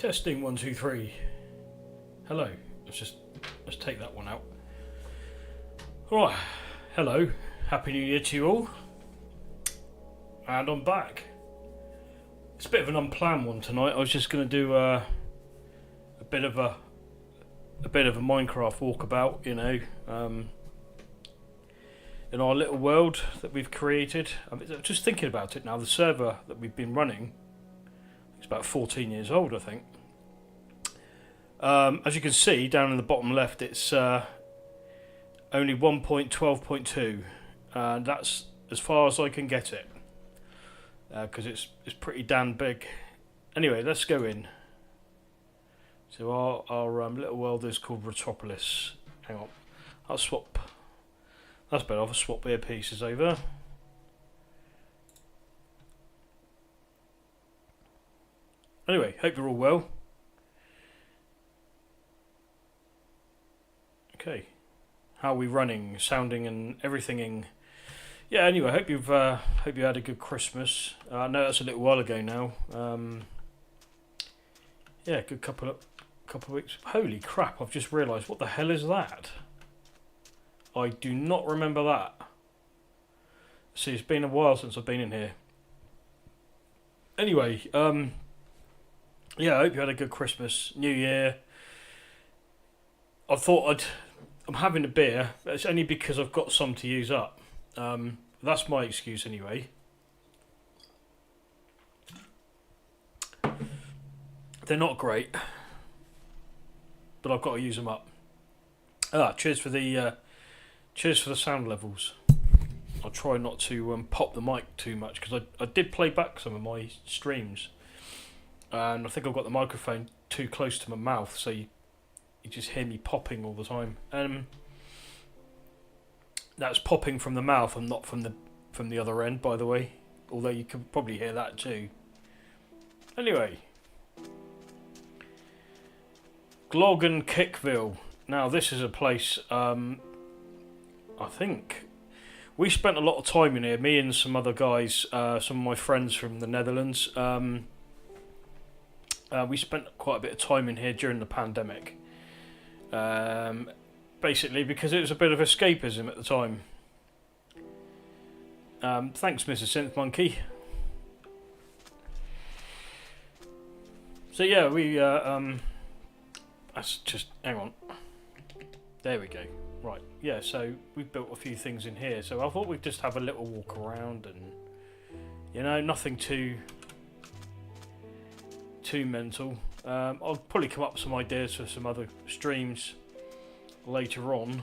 Testing 1 2 3. Hello. Let's take that one out. Right. Hello. Happy New Year to you all. And I'm back. It's a bit of an unplanned one tonight. I was just going to do a bit of a Minecraft walkabout, you know, in our little world that we've created. I'm just thinking about it now. The server that we've been running, it's about 14 years old, I think. As you can see down in the bottom left, it's only 1.12.2, and that's as far as I can get it, because it's pretty damn big. Anyway, let's go in. So our little world is called Retropolis. Hang on, I'll swap. That's better. I'll swap ear pieces over. Anyway, hope you're all well. Okay, how are we running, sounding, and everything? Yeah. Anyway, hope you had a good Christmas. I know that's a little while ago now. Yeah, good couple of weeks. Holy crap! I've just realised, what the hell is that? I do not remember that. See, it's been a while since I've been in here. Anyway, yeah, I hope you had a good Christmas, New Year. I thought I'm having a beer, but it's only because I've got some to use up. That's my excuse anyway. They're not great, but I've got to use them up. Cheers for the sound levels. I'll try not to pop the mic too much, because I did play back some of my streams, and I think I've got the microphone too close to my mouth, so you just hear me popping all the time. That's popping from the mouth and not from the other end, by the way. Although you can probably hear that too. Anyway, Glog and Kickville. Now this is a place. I think we spent a lot of time in here. Me and some other guys, some of my friends from the Netherlands. We spent quite a bit of time in here during the pandemic. Basically because it was a bit of escapism at the time. Thanks, Mrs. Synth Monkey. So yeah, we that's just, hang on. There we go. Right, yeah. So we've built a few things in here. So I thought we'd just have a little walk around, and you know, nothing too mental. I'll probably come up with some ideas for some other streams later on.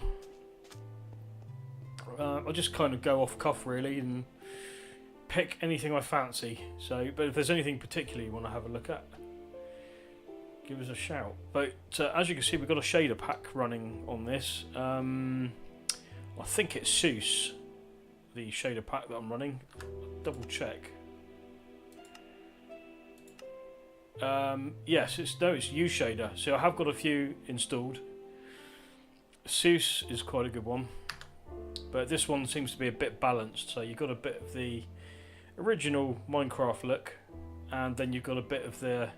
I'll just kind of go off cuff really and pick anything I fancy. So, but if there's anything particular you want to have a look at, give us a shout. But as you can see, we've got a shader pack running on this. I think it's Seuss, the shader pack that I'm running. I'll double check. Yes, it's U-Shader. So I have got a few installed. Seuss is quite a good one, but this one seems to be a bit balanced. So you've got a bit of the original Minecraft look, and then you've got a bit of the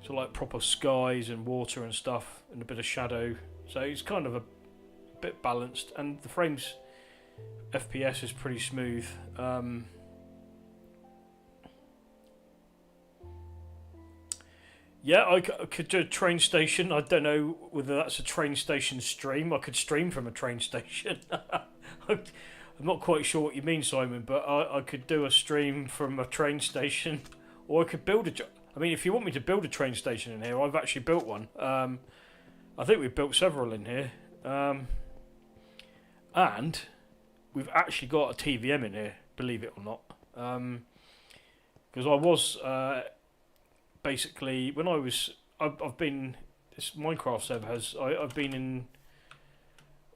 sort of like proper skies and water and stuff, and a bit of shadow. So it's kind of a bit balanced, and the frames FPS is pretty smooth. Yeah, I could do a train station. I don't know whether that's a train station stream. I could stream from a train station. I'm not quite sure what you mean, Simon, but I could do a stream from a train station, or I could build I mean, if you want me to build a train station in here, I've actually built one. I think we've built several in here. And we've actually got a TVM in here, believe it or not. Because I was... basically, when I've been, this Minecraft server I've been in,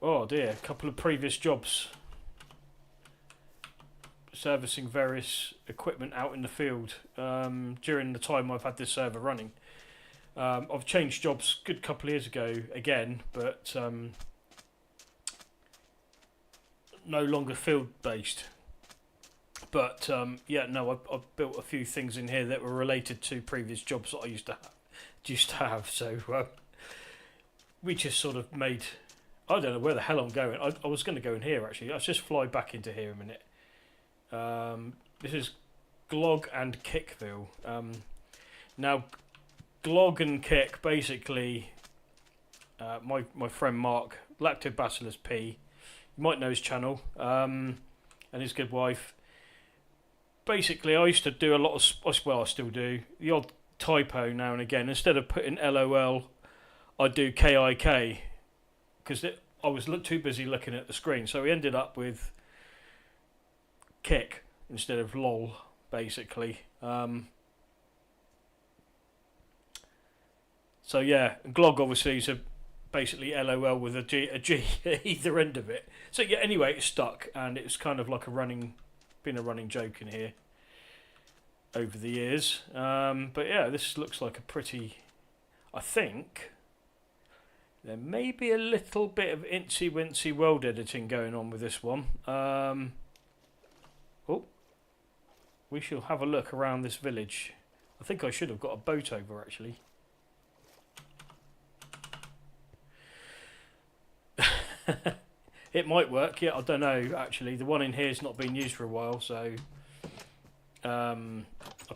oh dear, a couple of previous jobs, servicing various equipment out in the field during the time I've had this server running. I've changed jobs a good couple of years ago again, but no longer field based. But yeah, no, I've built a few things in here that were related to previous jobs that I used to have. used to have. So we just sort of made. I don't know where the hell I'm going. I was going to go in here actually. Let's just fly back into here a minute. This is Glog and Kickville. Now, Glog and Kick, basically, my friend Mark, Lactobacillus P, you might know his channel, and his good wife. Basically, I used to do a lot of, well, I still do, the odd typo now and again. Instead of putting LOL, I do KIK, because I was too busy looking at the screen. So we ended up with Kick instead of LOL, basically. So yeah, Glog obviously is basically LOL with a G at either end of it. So yeah, anyway, it stuck, and it's kind of like been a running joke in here over the years. But yeah, this looks like a pretty. I think there may be a little bit of incy wincy world editing going on with this one. Oh, we shall have a look around this village. I think I should have got a boat over actually. It might work, yeah, I don't know actually. The one in here has not been used for a while, so I'll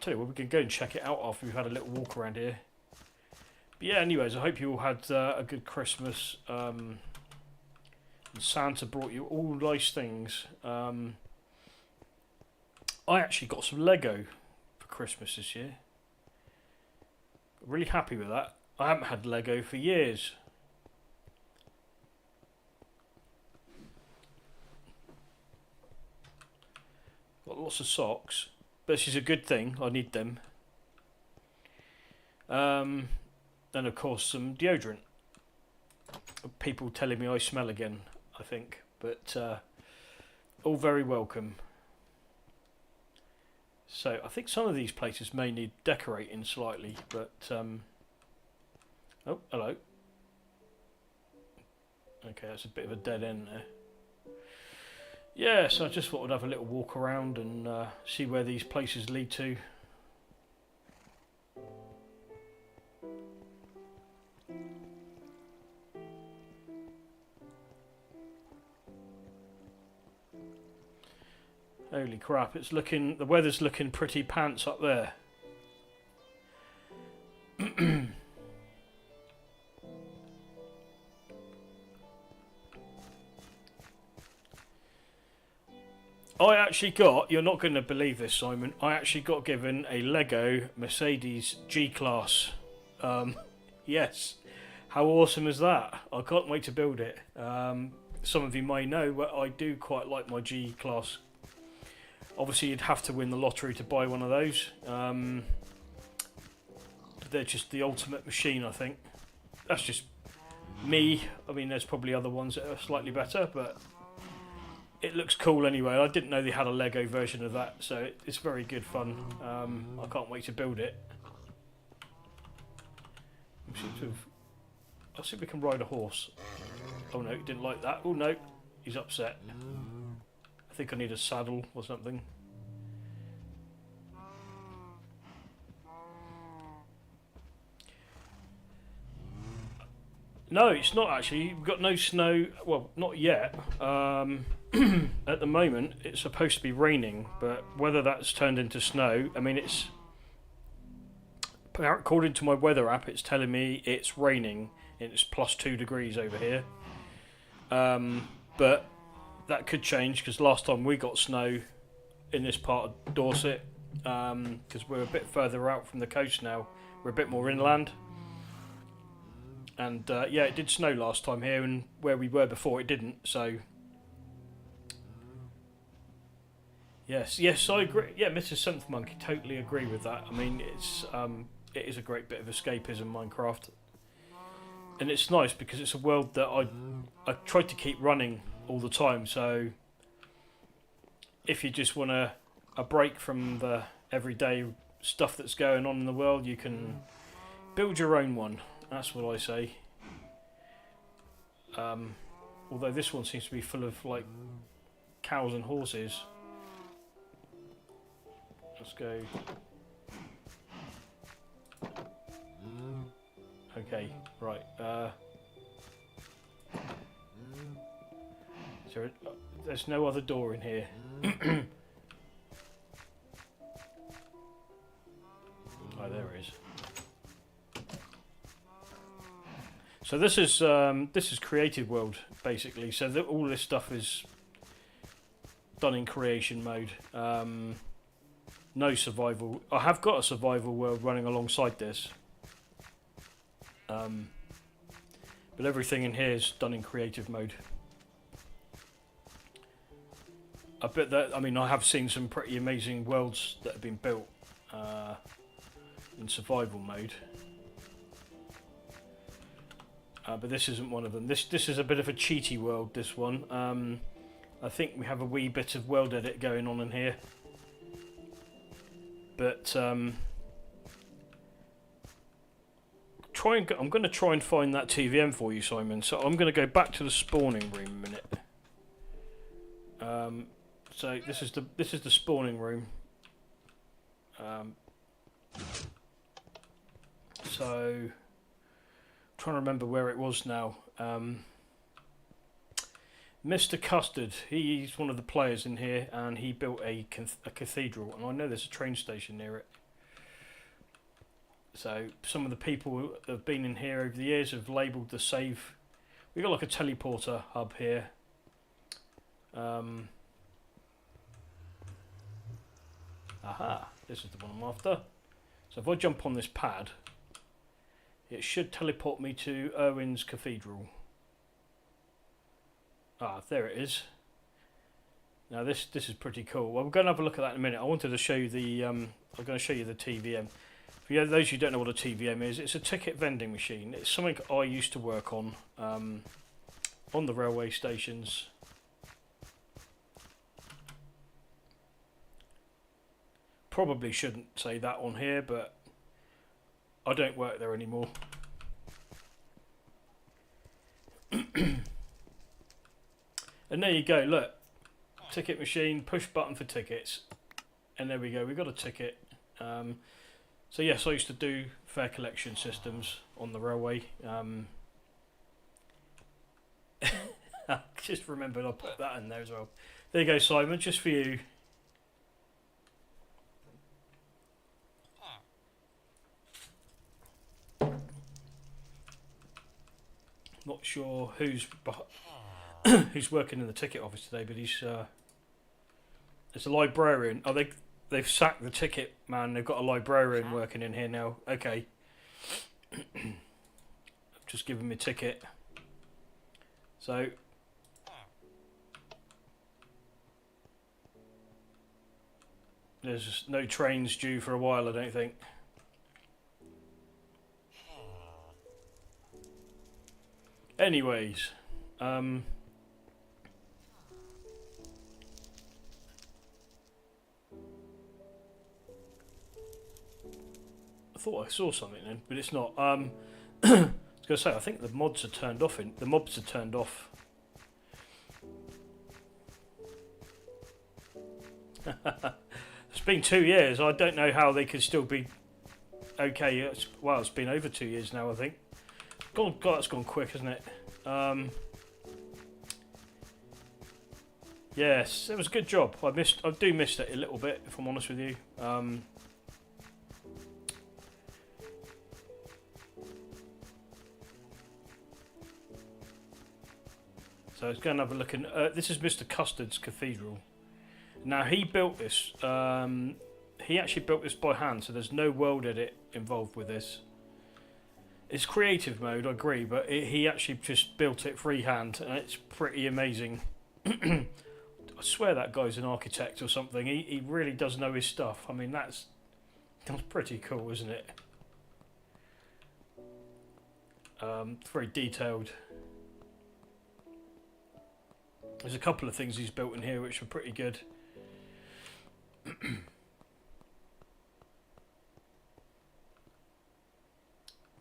tell you what, we can go and check it out after we've had a little walk around here. But yeah, anyways, I hope you all had a good Christmas. And Santa brought you all nice things. I actually got some Lego for Christmas this year. Really happy with that. I haven't had Lego for years. Got lots of socks. But this is a good thing. I need them. And of course some deodorant. People telling me I smell again, I think. But all very welcome. So I think some of these places may need decorating slightly. But oh, hello. Okay, that's a bit of a dead end there. Yeah, so I just thought I'd have a little walk around and see where these places lead to. Holy crap, the weather's looking pretty pants up there. I actually got, you're not going to believe this, Simon, I actually got given a Lego Mercedes G-Class. Yes, how awesome is that? I can't wait to build it. Some of you may know, but I do quite like my G-Class. Obviously, you'd have to win the lottery to buy one of those. They're just the ultimate machine, I think. That's just me. I mean, there's probably other ones that are slightly better, but it looks cool anyway. I didn't know they had a Lego version of that, so it's very good fun. I can't wait to build it. I'll see if we can ride a horse. Oh no, he didn't like that. Oh no, he's upset. I think I need a saddle or something. No, it's not actually. We've got no snow. Well, not yet. At the moment, it's supposed to be raining, but whether that's turned into snow, I mean, it's according to my weather app, it's telling me it's raining. And it's +2 degrees over here. But that could change because last time we got snow in this part of Dorset, because we're a bit further out from the coast now, we're a bit more inland. And yeah, it did snow last time here, and where we were before it didn't, so yes, I agree. Yeah, Mr. Seventh Monkey, totally agree with that. I mean, it is a great bit of escapism, Minecraft. And it's nice because it's a world that I try to keep running all the time, so if you just want a break from the everyday stuff that's going on in the world, you can build your own one. That's what I say. Although this one seems to be full of like cows and horses. Let's go. Okay, right. So there's no other door in here. Oh, there it is. So this is Creative World basically. So all this stuff is done in creation mode. No survival. I have got a survival world running alongside this, but everything in here is done in creative mode. I bet that. I mean, I have seen some pretty amazing worlds that have been built in survival mode. But this isn't one of them. This is a bit of a cheaty world, this one. I think we have a wee bit of world edit going on in here. But I'm going to try and find that TVM for you, Simon. So I'm going to go back to the spawning room a minute. So this is the spawning room. So trying to remember where it was now. Mr. Custard, he's one of the players in here, and he built a cathedral, and I know there's a train station near it. So some of the people that have been in here over the years have labelled the save. We've got like a teleporter hub here. Aha, this is the one I'm after. So if I jump on this pad, it should teleport me to Irwin's Cathedral. Ah, there it is. Now this is pretty cool. Well, we're going to have a look at that in a minute. I wanted to show you the I'm going to show you the TVM. For those who don't know what a TVM is, it's a ticket vending machine. It's something I used to work on the railway stations. Probably shouldn't say that on here, but I don't work there anymore. And there you go, look, ticket machine, push button for tickets, and there we go, we got a ticket. So yes, I used to do fare collection systems on the railway. Just remembered I put that in there as well. There you go, Simon, just for you. Not sure who's who's working in the ticket office today, but he's it's a librarian. Oh, they've sacked the ticket man. They've got a librarian working in here now. Okay, I've just given me a ticket. So there's no trains due for a while, I don't think. Anyways, I thought I saw something then, but it's not. I was going to say, I think the mods are turned off. The mobs are turned off. It's been 2 years. I don't know how they could still be okay. It's been over 2 years now, I think. God, that's gone quick, hasn't it? Yes, it was a good job. I do miss it a little bit, if I'm honest with you. So let's go and have a look. This is Mr. Custard's Cathedral. Now he built this. He actually built this by hand, so there's no world edit involved with this. It's creative mode, I agree, but he actually just built it freehand, and it's pretty amazing. I swear that guy's an architect or something. He really does know his stuff. I mean, that's pretty cool, isn't it? It's very detailed. There's a couple of things he's built in here which are pretty good.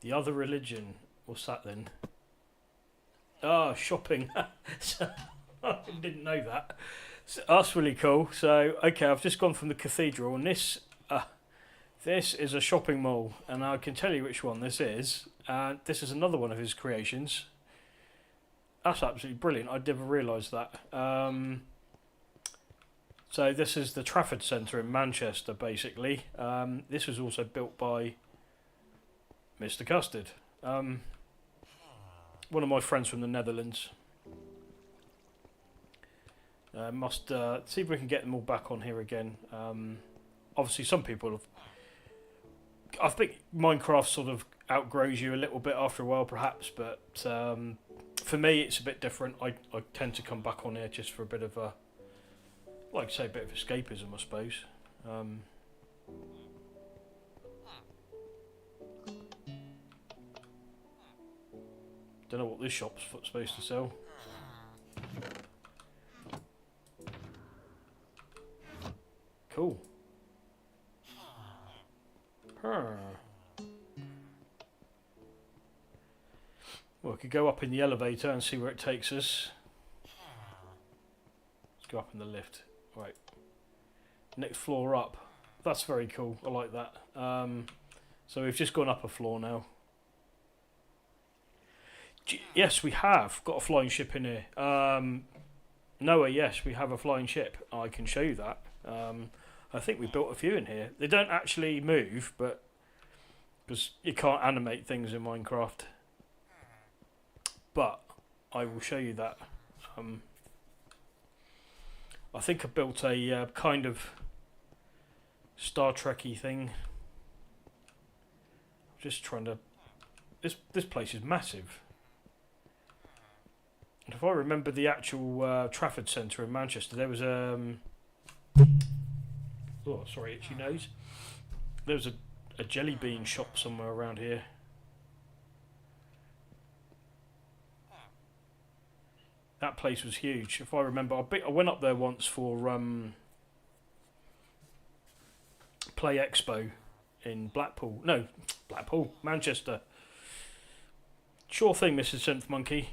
The other religion. What's that then? Ah, shopping. I didn't know that. So that's really cool. So, okay, I've just gone from the cathedral, and this This is a shopping mall, and I can tell you which one this is. This is another one of his creations. That's absolutely brilliant. I never realised that. So this is the Trafford Centre in Manchester, basically. This was also built by Mr. Custard, one of my friends from the Netherlands. Must see if we can get them all back on here again. Obviously, some people have. I think Minecraft sort of outgrows you a little bit after a while, perhaps, but for me, it's a bit different. I tend to come back on here just for a bit of a, like I say, a bit of escapism, I suppose. Don't know what this shop's supposed to sell. Cool. Well, we could go up in the elevator and see where it takes us. Let's go up in the lift. Right. Next floor up. That's very cool. I like that. So we've just gone up a floor now. Yes, we have got a flying ship in here. Noah, yes, we have a flying ship. I can show you that. I think we built a few in here. They don't actually move, but because you can't animate things in Minecraft. But I will show you that. I think I built a kind of Star Trek-y thing. I'm just trying to. This place is massive. And if I remember the actual Trafford Centre in Manchester, there was oh, sorry, itchy nose. There was a jelly bean shop somewhere around here. That place was huge. If I remember, I went up there once for Play Expo in Blackpool. No, Blackpool, Manchester. Sure thing, Mrs. Synth Monkey.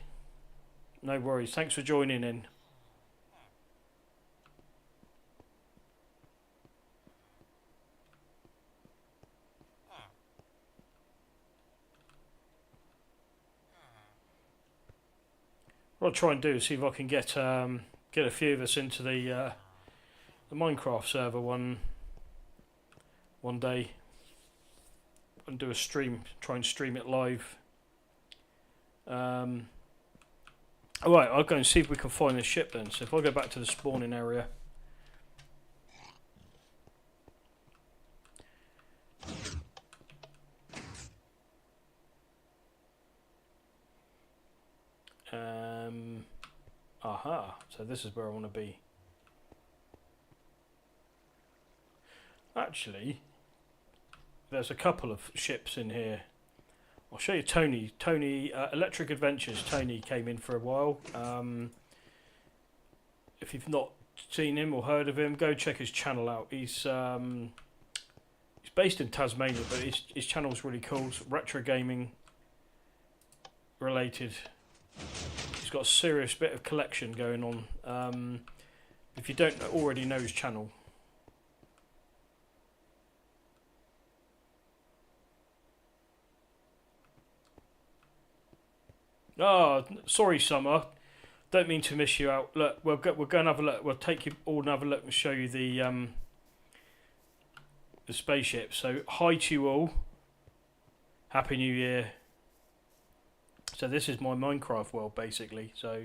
No worries. Thanks for joining in. What I'll try and do is see if I can get a few of us into the Minecraft server one day and do a stream. Try and stream it live. Alright, I'll go and see if we can find this ship then. So if I go back to the spawning area. Aha, so this is where I want to be. Actually, there's a couple of ships in here. I'll show you Tony. Tony, Electric Adventures. Tony came in for a while. If you've not seen him or heard of him, go check his channel out. He's based in Tasmania, but his channel's really cool. It's retro gaming related. He's got a serious bit of collection going on. If you don't already know his channel. Oh, sorry, Summer. Don't mean to miss you out. Look, we're going to have a look. We'll take you all and have a look and show you the spaceship. So, hi to you all. Happy New Year. So this is my Minecraft world, basically. So,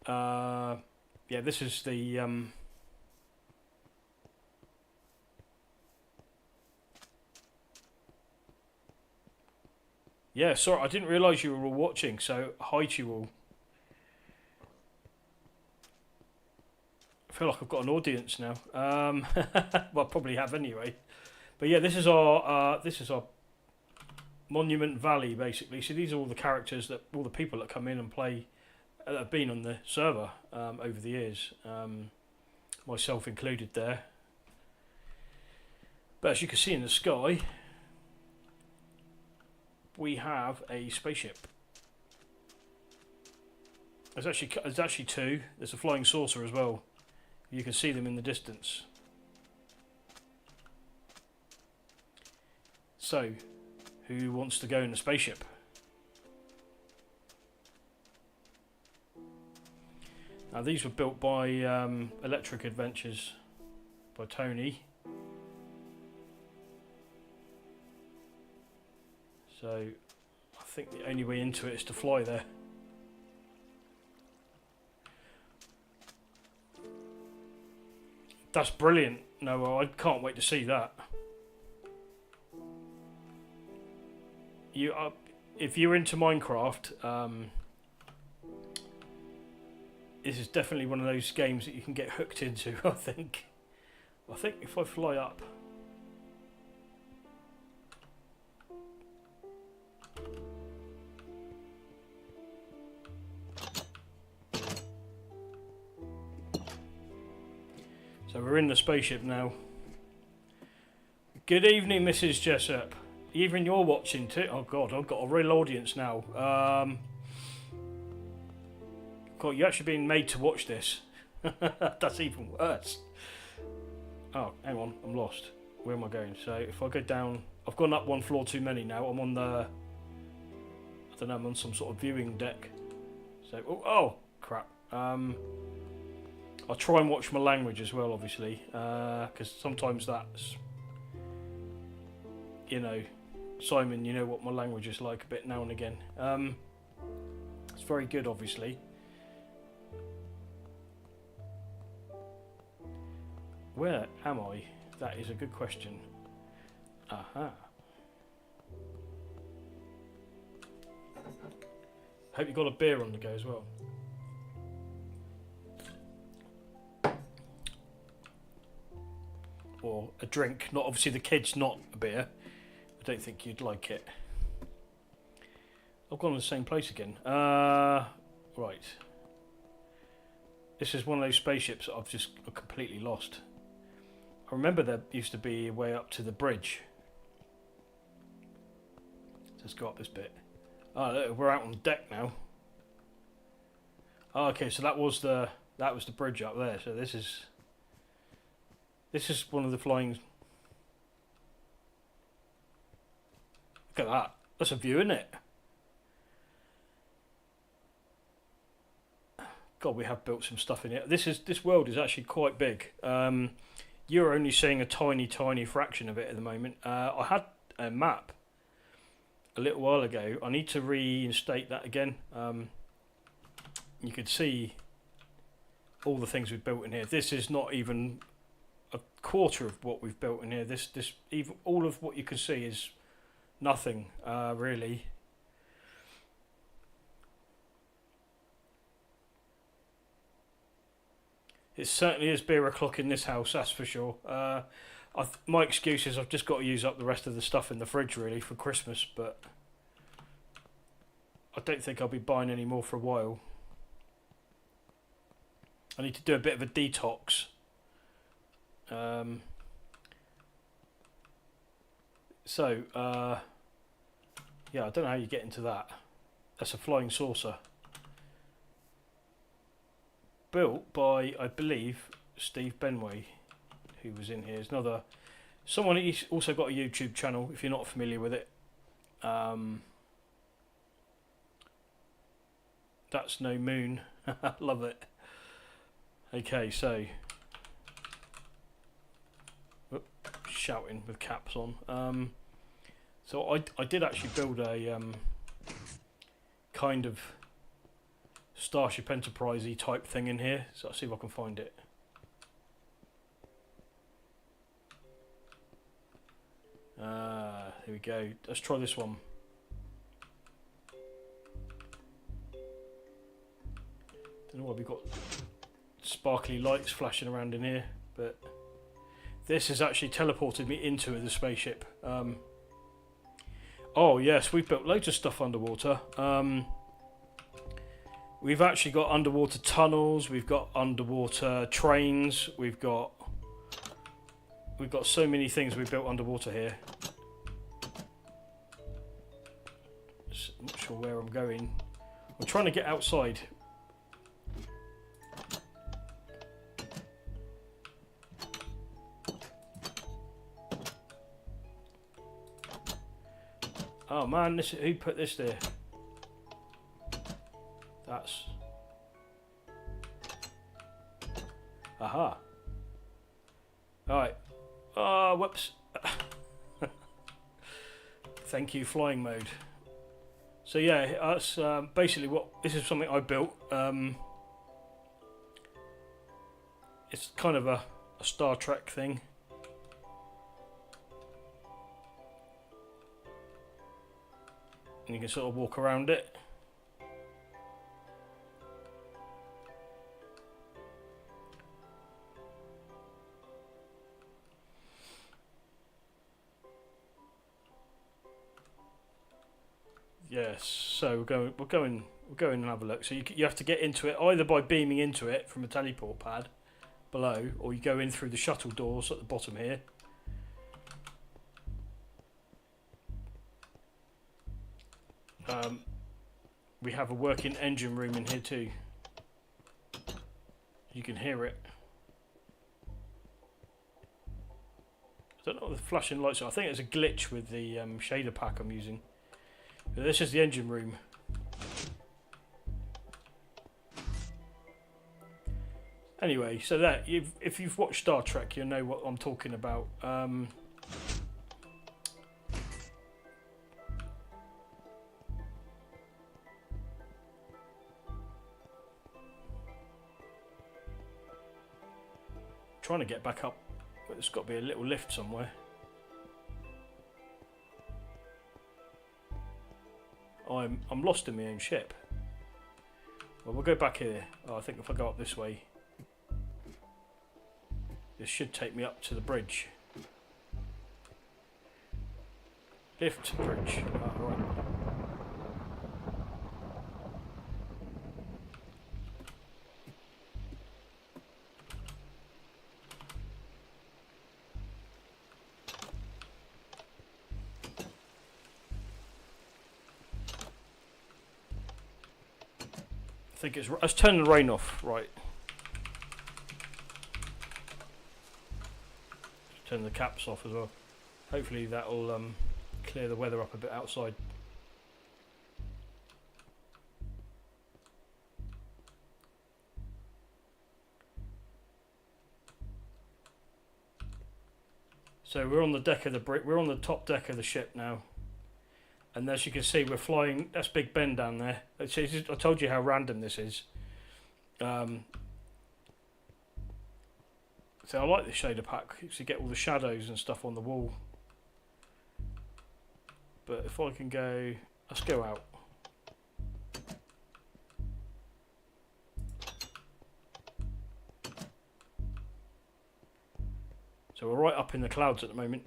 yeah, this is the yeah, sorry, I didn't realise you were all watching, so hi to you all. I feel like I've got an audience now. Well, I probably have anyway. But yeah, this is our Monument Valley, basically. So these are all the characters all the people that come in and play, that have been on the server over the years, myself included there. But as you can see in the sky, we have a spaceship. There's actually two. There's a flying saucer as well. You can see them in the distance. So, who wants to go in the spaceship? Now these were built by Electric Adventures by Tony. So I think the only way into it is to fly there. That's brilliant. No, I can't wait to see that. If you're into Minecraft, this is definitely one of those games that you can get hooked into. I think if I fly up. So we're in the spaceship now. Good evening, Mrs. Jessup. Even you're watching too. Oh God, I've got a real audience now. God, you're actually being made to watch this. That's even worse. Oh, hang on, I'm lost. Where am I going? So if I go down, I've gone up one floor too many now. I'm on the, I don't know, I'm on some sort of viewing deck. So, oh crap. I'll try and watch my language as well, obviously, because sometimes that's, you know, Simon, you know what my language is like a bit now and again. It's very good, obviously. Where am I? That is a good question. Aha. Hope you got a beer on the go as well. Or a drink, not obviously the kids, not a beer. I don't think you'd like it. I've gone to the same place again. Right. This is one of those spaceships that I've just completely lost. I remember there used to be a way up to the bridge. Let's go up this bit. Oh, look, we're out on deck now. Oh, okay, so that was the bridge up there. So this is one of the flying. Look at that. That's a view, isn't it? God, we have built some stuff in here. This world is actually quite big. You're only seeing a tiny fraction of it at the moment. I had a map a little while ago. I need to reinstate that again. You could see all the things we've built in here. This is not even a quarter of what we've built in here. Even all of what you can see is nothing, really. It certainly is beer o'clock in this house, that's for sure. My excuse is I've just got to use up the rest of the stuff in the fridge, really, for Christmas, but I don't think I'll be buying any more for a while. I need to do a bit of a detox. Yeah, I don't know how you get into that. That's a flying saucer. Built by, I believe, Steve Benway, who was in here. There's someone who's also got a YouTube channel, if you're not familiar with it. That's no moon. Love it. Okay, so shouting with caps on. So I did actually build a kind of Starship Enterprise-y type thing in here. So I'll see if I can find it. Here we go. Let's try this one. Don't know why we've got sparkly lights flashing around in here, but this has actually teleported me into the spaceship. Oh yes, we've built loads of stuff underwater. We've actually got underwater tunnels, we've got underwater trains, we've got so many things we've built underwater here. I'm not sure where I'm going. I'm trying to get outside. Oh man, who put this there? That's... Aha. Alright. Oh, whoops. Thank you, flying mode. So yeah, that's basically what... This is something I built. It's kind of a Star Trek thing. And you can sort of walk around it. Yes, so we'll go in and have a look. So you have to get into it either by beaming into it from a teleport pad below, or you go in through the shuttle doors at the bottom here. We have a working engine room in here too. You can hear it. I don't know what the flashing lights are. I think it's a glitch with the shader pack I'm using. But this is the engine room. Anyway, so that if you've watched Star Trek, you'll know what I'm talking about. Trying to get back up, but there's got to be a little lift somewhere. I'm lost in my own ship. Well, we'll go back here. Oh, I think if I go up this way, this should take me up to the bridge. Lift to bridge. Oh, right. I think it's... Let's turn the rain off, right. Turn the caps off as well. Hopefully that'll clear the weather up a bit outside. So we're on the deck of the we're on the top deck of the ship now. And as you can see, we're flying. That's Big Ben down there. I told you how random this is. So I like the shader pack because you get all the shadows and stuff on the wall. But if I can go, let's go out. So we're right up in the clouds at the moment.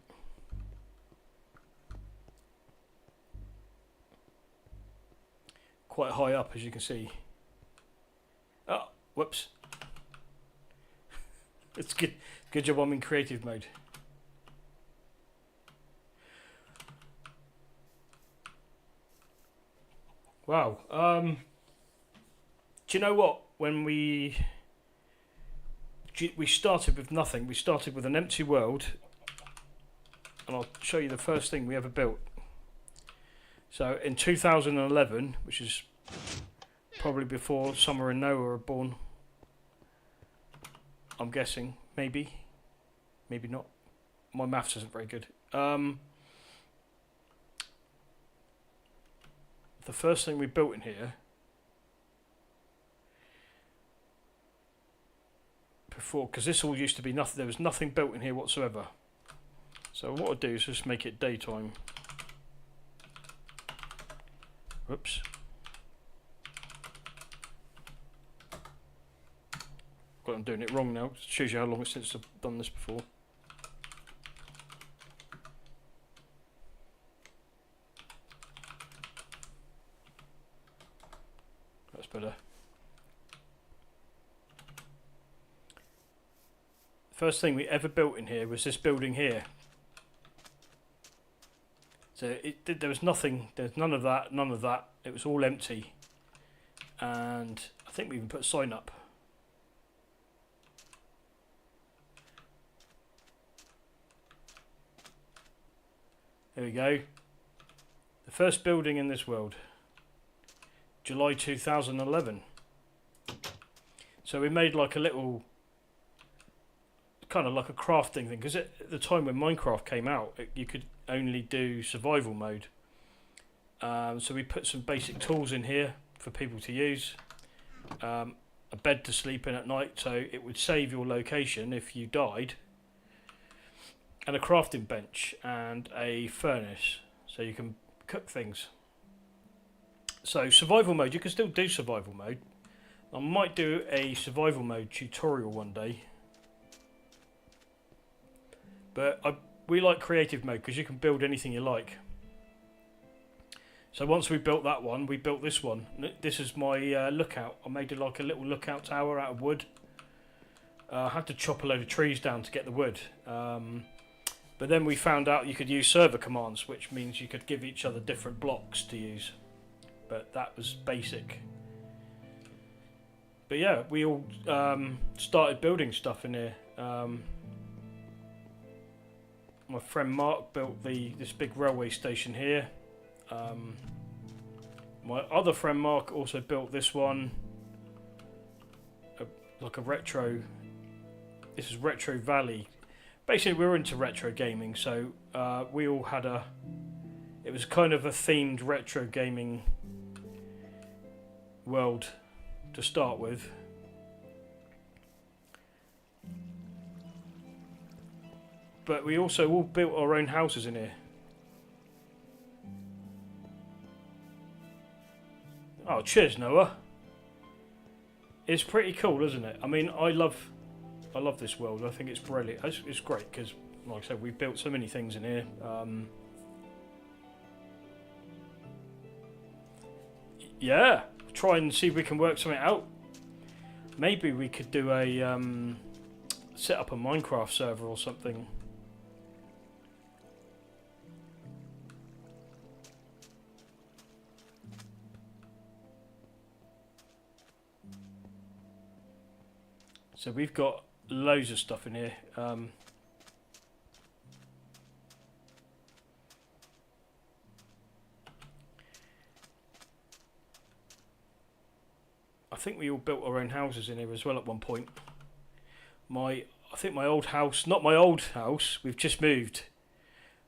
Quite high up, as you can see. Oh, whoops. It's good. Good job I'm in creative mode. Wow. Do you know what? When we started with nothing. We started with an empty world. And I'll show you the first thing we ever built. So in 2011, which is probably before Summer and Noah were born, I'm guessing, maybe not. My maths isn't very good. The first thing we built in here, before, because this all used to be nothing. There was nothing built in here whatsoever. So what I'll do is just make it daytime. Whoops. God, I'm doing it wrong now. It shows you how long it's since I've done this before. That's better. First thing we ever built in here was this building here. So there was nothing, there's none of that. It was all empty. And I think we even put a sign up. There we go. The first building in this world, July 2011. So we made like a little, kind of like a crafting thing, because at the time when Minecraft came out, you could only do survival mode. So we put some basic tools in here for people to use. A bed to sleep in at night, so it would save your location if you died. And a crafting bench and a furnace, so you can cook things. So survival mode, you can still do survival mode. I might do a survival mode tutorial one day. But we like creative mode because you can build anything you like. So once we built that one, we built this one. This is my lookout. I made it like a little lookout tower out of wood. I had to chop a load of trees down to get the wood. But then we found out you could use server commands, which means you could give each other different blocks to use. But that was basic. But yeah, we all started building stuff in here. My friend Mark built this big railway station here. My other friend Mark also built this one, like a retro. This is Retro Valley. Basically, we were into retro gaming, so we all had it was kind of a themed retro gaming world to start with. But we also all built our own houses in here. Oh, cheers, Noah. It's pretty cool, isn't it? I mean, I love this world. I think it's brilliant. It's great because, like I said, we've built so many things in here. Yeah, try and see if we can work something out. Maybe we could do a set up a Minecraft server or something. So we've got loads of stuff in here. I think we all built our own houses in here as well at one point. I think my old house, not my old house, we've just moved,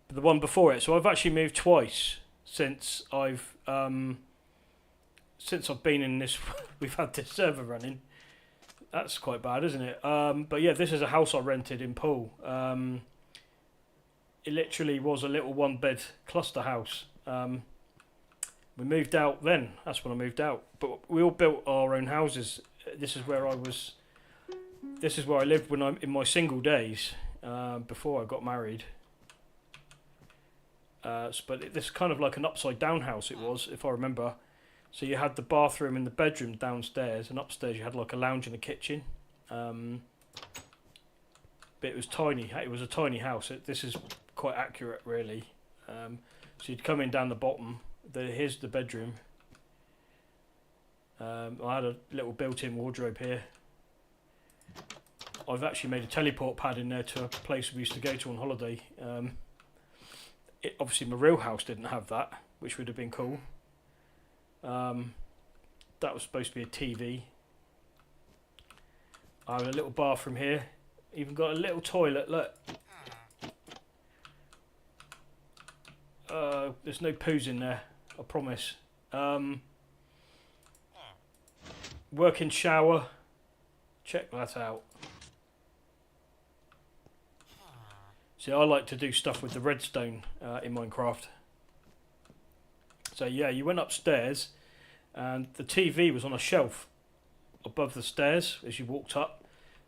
but the one before it. So I've actually moved twice since I've been in this. We've had this server running. That's quite bad, isn't it? But yeah, this is a house I rented in Poole. It literally was a little one-bed cluster house. We moved out then. That's when I moved out. But we all built our own houses. This is where I was. This is where I lived when I'm in my single days before I got married. But this is kind of like an upside-down house. It was, if I remember. So you had the bathroom and the bedroom downstairs, and upstairs you had like a lounge and a kitchen. But it was tiny. It was a tiny house. This is quite accurate, really. So you'd come in down the bottom. Here's the bedroom. I had a little built-in wardrobe here. I've actually made a teleport pad in there to a place we used to go to on holiday. Obviously, my real house didn't have that, which would have been cool. That was supposed to be a TV. I have a little bathroom here. Even got a little toilet, look. There's no poos in there, I promise. Working shower. Check that out. See, I like to do stuff with the redstone in Minecraft. So yeah, you went upstairs and the TV was on a shelf above the stairs as you walked up.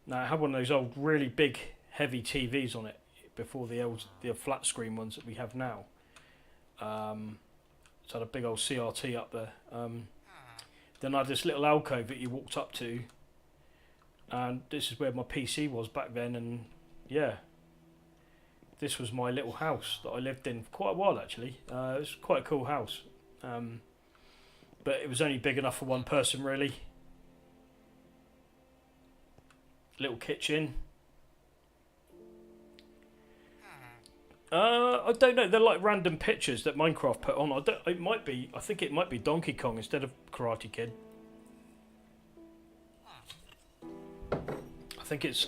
Now, it had one of those old, really big, heavy TVs on it before the flat screen ones that we have now. So had a big old CRT up there. Then I had this little alcove that you walked up to, and this is where my PC was back then. And yeah, this was my little house that I lived in for quite a while actually. It was quite a cool house, but it was only big enough for one person really. Little kitchen. I don't know. They're like random pictures that Minecraft put on. It might be. I think it might be Donkey Kong instead of Karate Kid. I think it's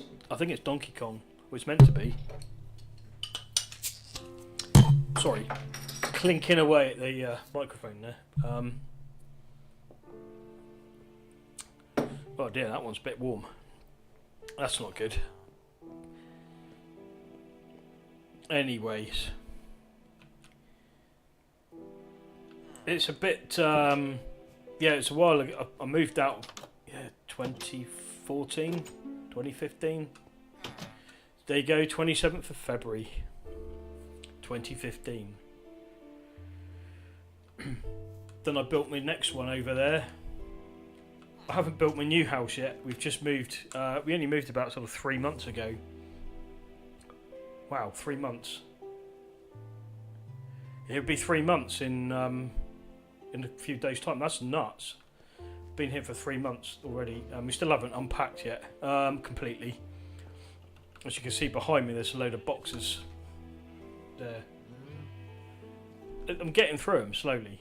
Donkey Kong. Or it's meant to be. Sorry, clinking away at the microphone there. Oh dear, that one's a bit warm. That's not good. Anyways, it's a bit. Yeah, it's a while ago. I moved out. Yeah, 2014, 2015. There you go, 27th of February, 2015. Then I built my next one over there. I haven't built my new house yet. We've just moved. We only moved about sort of 3 months ago. Wow, 3 months. It'll be 3 months in a few days' time. That's nuts. Been here for 3 months already. We still haven't unpacked yet completely. As you can see behind me, there's a load of boxes there. I'm getting through them slowly.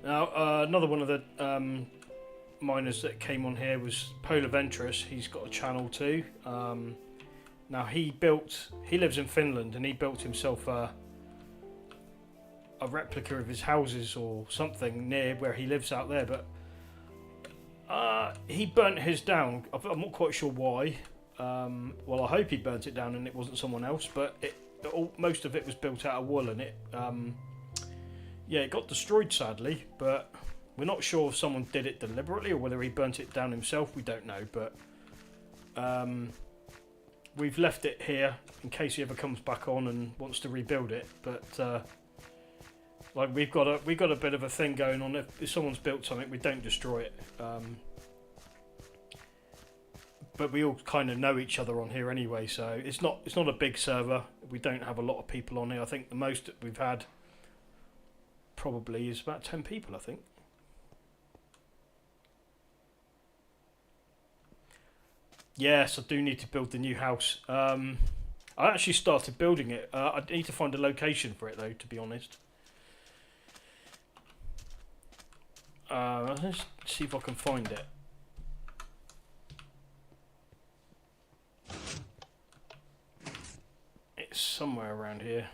Now, another one of the miners that came on here was Polar Ventress. He's got a channel too. Now he lives in Finland, and he built himself a replica of his houses or something near where he lives out there, but he burnt his down. I'm not quite sure why. Well, I hope he burnt it down and it wasn't someone else, but most of it was built out of wool, and it got destroyed sadly, but we're not sure if someone did it deliberately or whether he burnt it down himself. We don't know, but we've left it here in case he ever comes back on and wants to rebuild it. But like we've got a bit of a thing going on. If someone's built something, we don't destroy it. But we all kind of know each other on here anyway, so it's not a big server. We don't have a lot of people on here. I think the most that we've had probably is about 10 people, I think. Yes, I do need to build the new house. I actually started building it. I need to find a location for it though, to be honest. Let's see if I can find it. It's somewhere around here.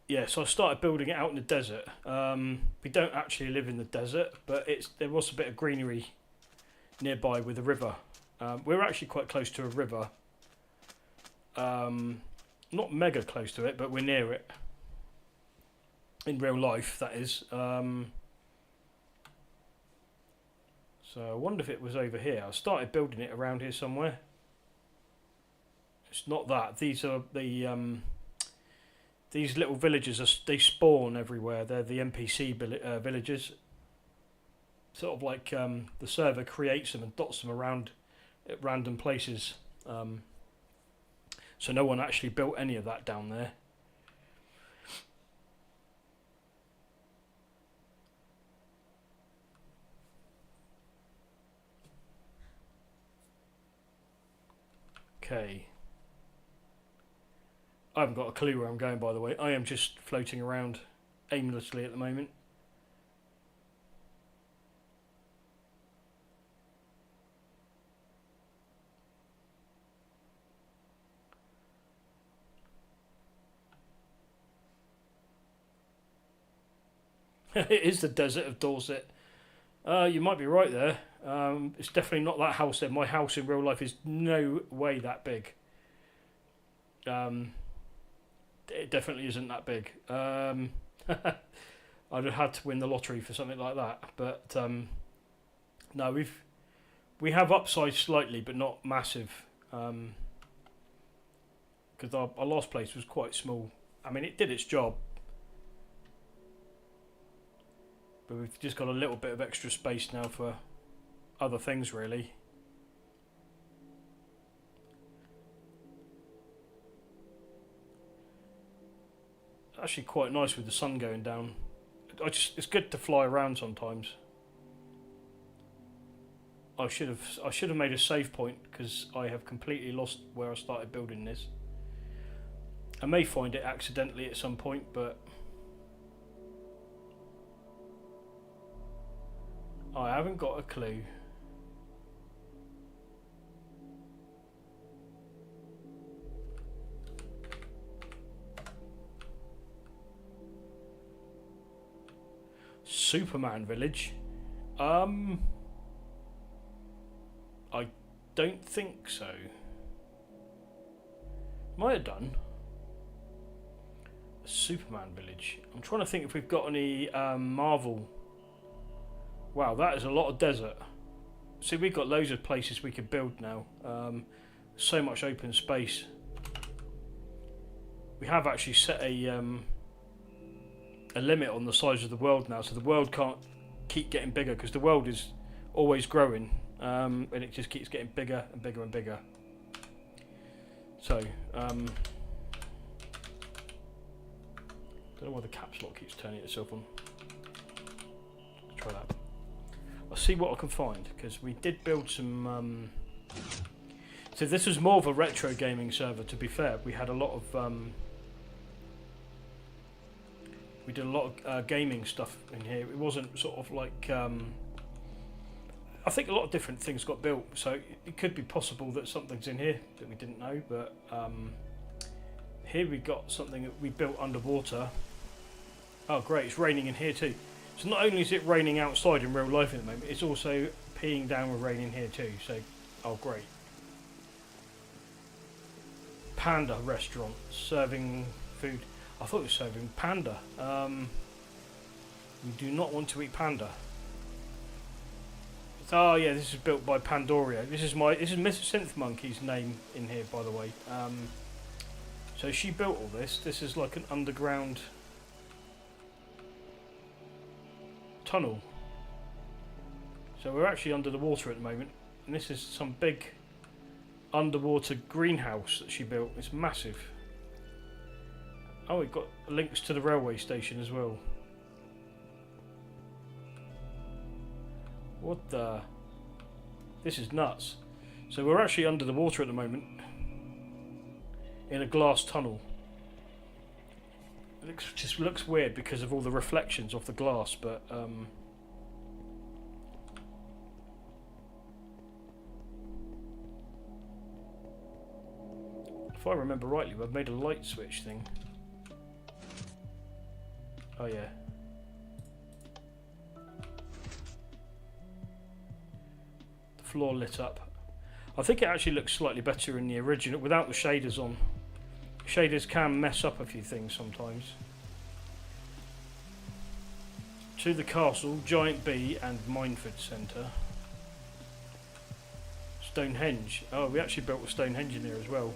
Yeah, so I started building it out in the desert. We don't actually live in the desert, but there was a bit of greenery nearby with a river. We're actually quite close to a river. Not mega close to it, but we're near it. In real life, that is. So I wonder if it was over here. I started building it around here somewhere. It's not that. These are the... These little villages, they spawn everywhere. They're the NPC villages. Sort of like the server creates them and dots them around at random places. So no one actually built any of that down there. Okay. I haven't got a clue where I'm going, by the way. I am just floating around aimlessly at the moment. It is the desert of Dorset. You might be right there. It's definitely not that house there. My house in real life is no way that big. It definitely isn't that big. I'd have had to win the lottery for something like that. But no, we have upsized slightly, but not massive. Because our last place was quite small. I mean, it did its job. But we've just got a little bit of extra space now for other things, really. Actually quite nice with the sun going down. It's good to fly around sometimes. I should have made a save point because I have completely lost where I started building this. I may find it accidentally at some point, but I haven't got a clue. Superman village. I don't think so. Might have done. A Superman village. I'm trying to think if we've got any Marvel. Wow, that is a lot of desert. See, we've got loads of places we could build now. So much open space. We have actually set a limit on the size of the world now, so the world can't keep getting bigger because the world is always growing, and it just keeps getting bigger and bigger and bigger. So, don't know why the caps lock keeps turning itself on. Let's try that. I'll see what I can find because we did build some. So this was more of a retro gaming server. To be fair, we had a lot of. We did a lot of gaming stuff in here. It wasn't sort of like. I think a lot of different things got built, so it could be possible that something's in here that we didn't know. But here we got something that we built underwater. Oh, great! It's raining in here too. So not only is it raining outside in real life at the moment, it's also peeing down with rain in here too. So, oh, great! Panda restaurant serving food. I thought it was serving panda. We do not want to eat panda. Oh yeah, this is built by Pandoria. This is Miss Synth Monkey's name in here, by the way. So she built all this. This is like an underground tunnel. So we're actually under the water at the moment, and this is some big underwater greenhouse that she built. It's massive. Oh, we've got links to the railway station as well. What the? This is nuts. So we're actually under the water at the moment in a glass tunnel. It just looks weird because of all the reflections off the glass, but if I remember rightly, we've made a light switch thing. Oh yeah. The floor lit up. I think it actually looks slightly better in the original without the shaders on. Shaders can mess up a few things sometimes. To the castle, Giant Bee and Mineford Centre. Stonehenge. Oh, we actually built a Stonehenge in here as well.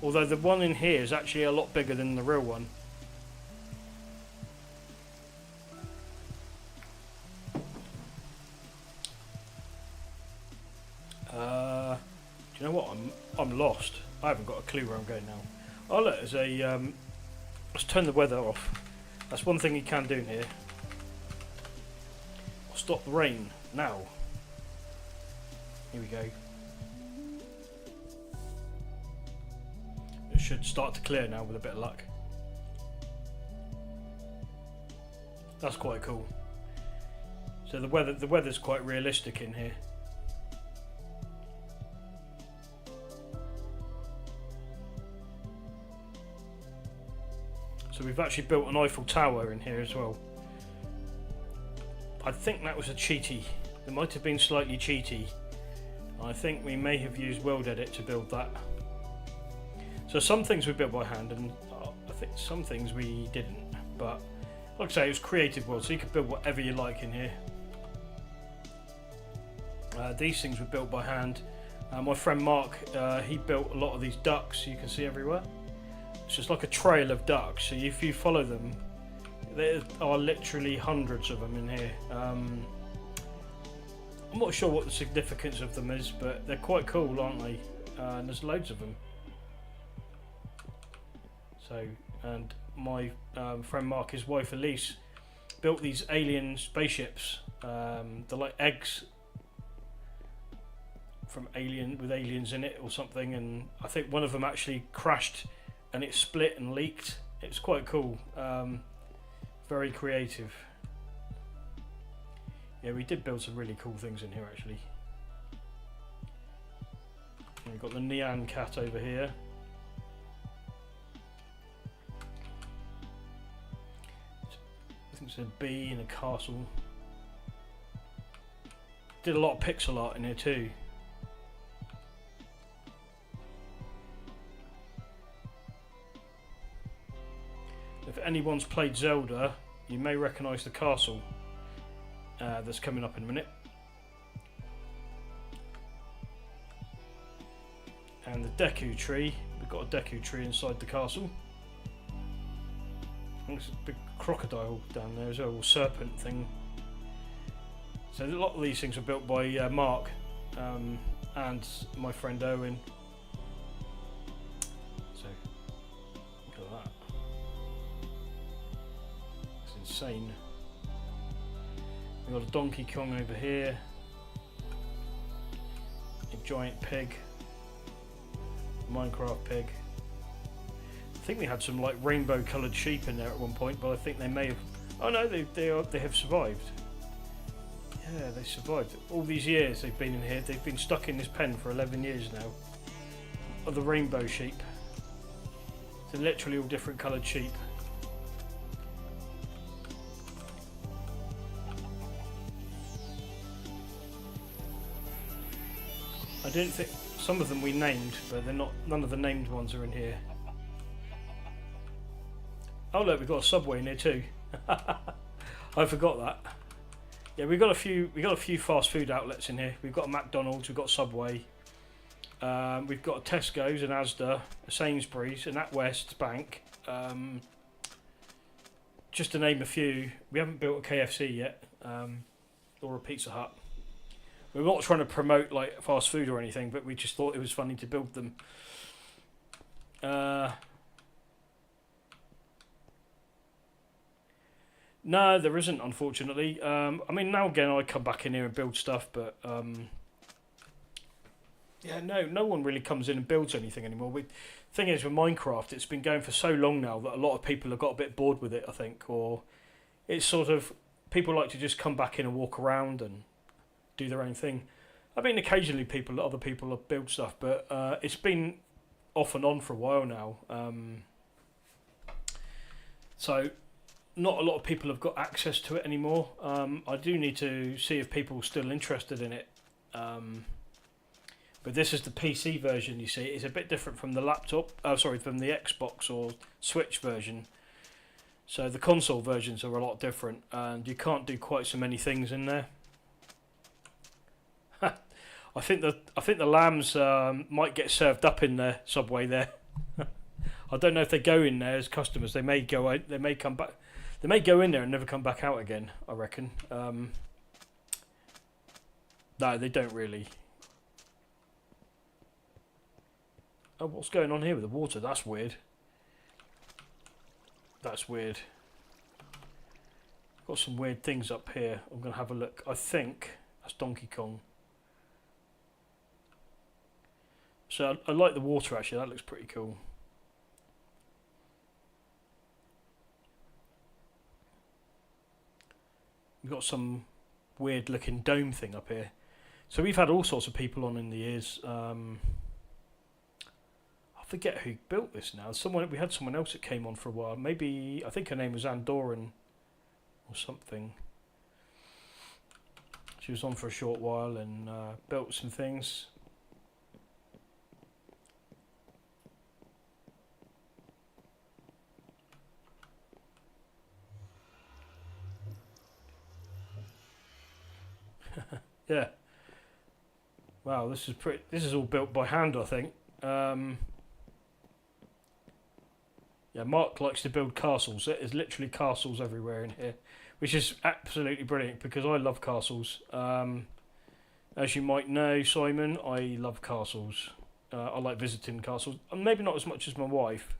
Although the one in here is actually a lot bigger than the real one. Do you know what? I'm lost. I haven't got a clue where I'm going now. Oh look, there's a let's turn the weather off. That's one thing you can do in here. I'll stop the rain now. Here we go. It should start to clear now with a bit of luck. That's quite cool. So the weather's quite realistic in here. So we've actually built an Eiffel Tower in here as well. I think that was a cheaty. It might have been slightly cheaty. I think we may have used World Edit to build that. So some things we built by hand, and I think some things we didn't. But like I say, it was creative world, so you could build whatever you like in here. These things were built by hand. My friend Mark, he built a lot of these ducks you can see everywhere. It's just like a trail of ducks, so if you follow them, there are literally hundreds of them in here. I'm not sure what the significance of them is, but they're quite cool, aren't they? And there's loads of them. So, and my friend Mark, his wife Elise, built these alien spaceships. They're like eggs from with aliens in it or something, and I think one of them actually crashed and it split and leaked. It was quite cool. Very creative. Yeah, we did build some really cool things in here actually. And we've got the Neon cat over here. I think it's a bee in a castle. Did a lot of pixel art in here too. If anyone's played Zelda, you may recognise the castle that's coming up in a minute. And the Deku tree. We've got a Deku tree inside the castle. There's a big crocodile down there as well, or serpent thing. So a lot of these things were built by Mark and my friend Owen. So look at that. It's insane. We've got a Donkey Kong over here. A giant pig. Minecraft pig. I think we had some like rainbow coloured sheep in there at one point, but I think they may have. Oh no, they have survived. Yeah, they survived. All these years they've been in here. They've been stuck in this pen for 11 years now. Of the rainbow sheep. They're literally all different coloured sheep. I didn't think some of them we named, but they're not. None of the named ones are in here. Oh look, we've got a Subway in here too. I forgot that. Yeah, we've got a few fast food outlets in here. We've got a McDonald's, we've got a Subway, we've got a Tesco's, an Asda, a Sainsbury's, an NatWest Bank. Just to name a few. We haven't built a KFC yet, or a Pizza Hut. We're not trying to promote like fast food or anything, but we just thought it was funny to build them. No, there isn't, unfortunately. I mean, now again, I come back in here and build stuff, but yeah, no one really comes in and builds anything anymore. Thing is, with Minecraft, it's been going for so long now that a lot of people have got a bit bored with it, I think, or it's sort of people like to just come back in and walk around and do their own thing. I mean, occasionally other people build stuff, but it's been off and on for a while now. So not a lot of people have got access to it anymore. I do need to see if people are still interested in it. But this is the PC version, you see. It's a bit different from the from the Xbox or Switch version. So the console versions are a lot different, and you can't do quite so many things in there. I think the lambs might get served up in the Subway there. I don't know if they go in there as customers. They may go out. They may come back. They may go in there and never come back out again. I reckon. No, they don't really. Oh, what's going on here with the water? That's weird. That's weird. Got some weird things up here. I'm going to have a look. I think that's Donkey Kong. So I like the water actually. That looks pretty cool. We've got some weird looking dome thing up here. So we've had all sorts of people on in the years. I forget who built this now. We had someone else that came on for a while. Maybe, I think her name was Andoran or something. She was on for a short while and built some things. Yeah. Wow, this is all built by hand, I think. Yeah, Mark likes to build castles. There's literally castles everywhere in here, which is absolutely brilliant because I love castles. As you might know, Simon, I love castles. I like visiting castles. Maybe not as much as my wife,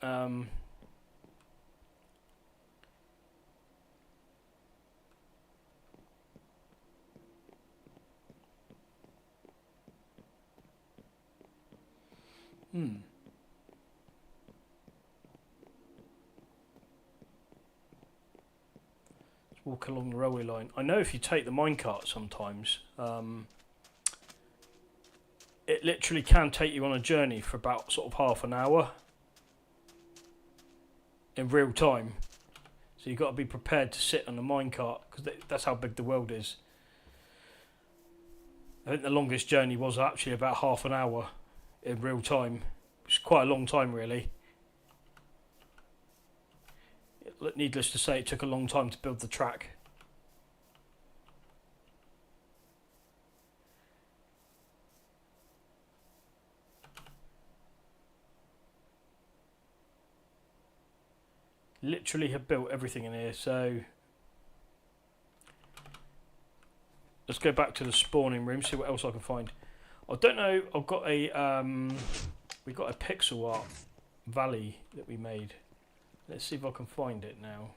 Um, hmm. Let's walk along the railway line. I know if you take the minecart sometimes, it literally can take you on a journey for about sort of half an hour in real time. So you've got to be prepared to sit on a minecart because that's how big the world is. I think the longest journey was actually about half an hour in real time, which is quite a long time really. Needless to say, it took a long time to build the track. Literally have built everything in here, so let's go back to the spawning room, see what else I can find. I don't know, I've got a we got a pixel art valley that we made. Let's see if I can find it now.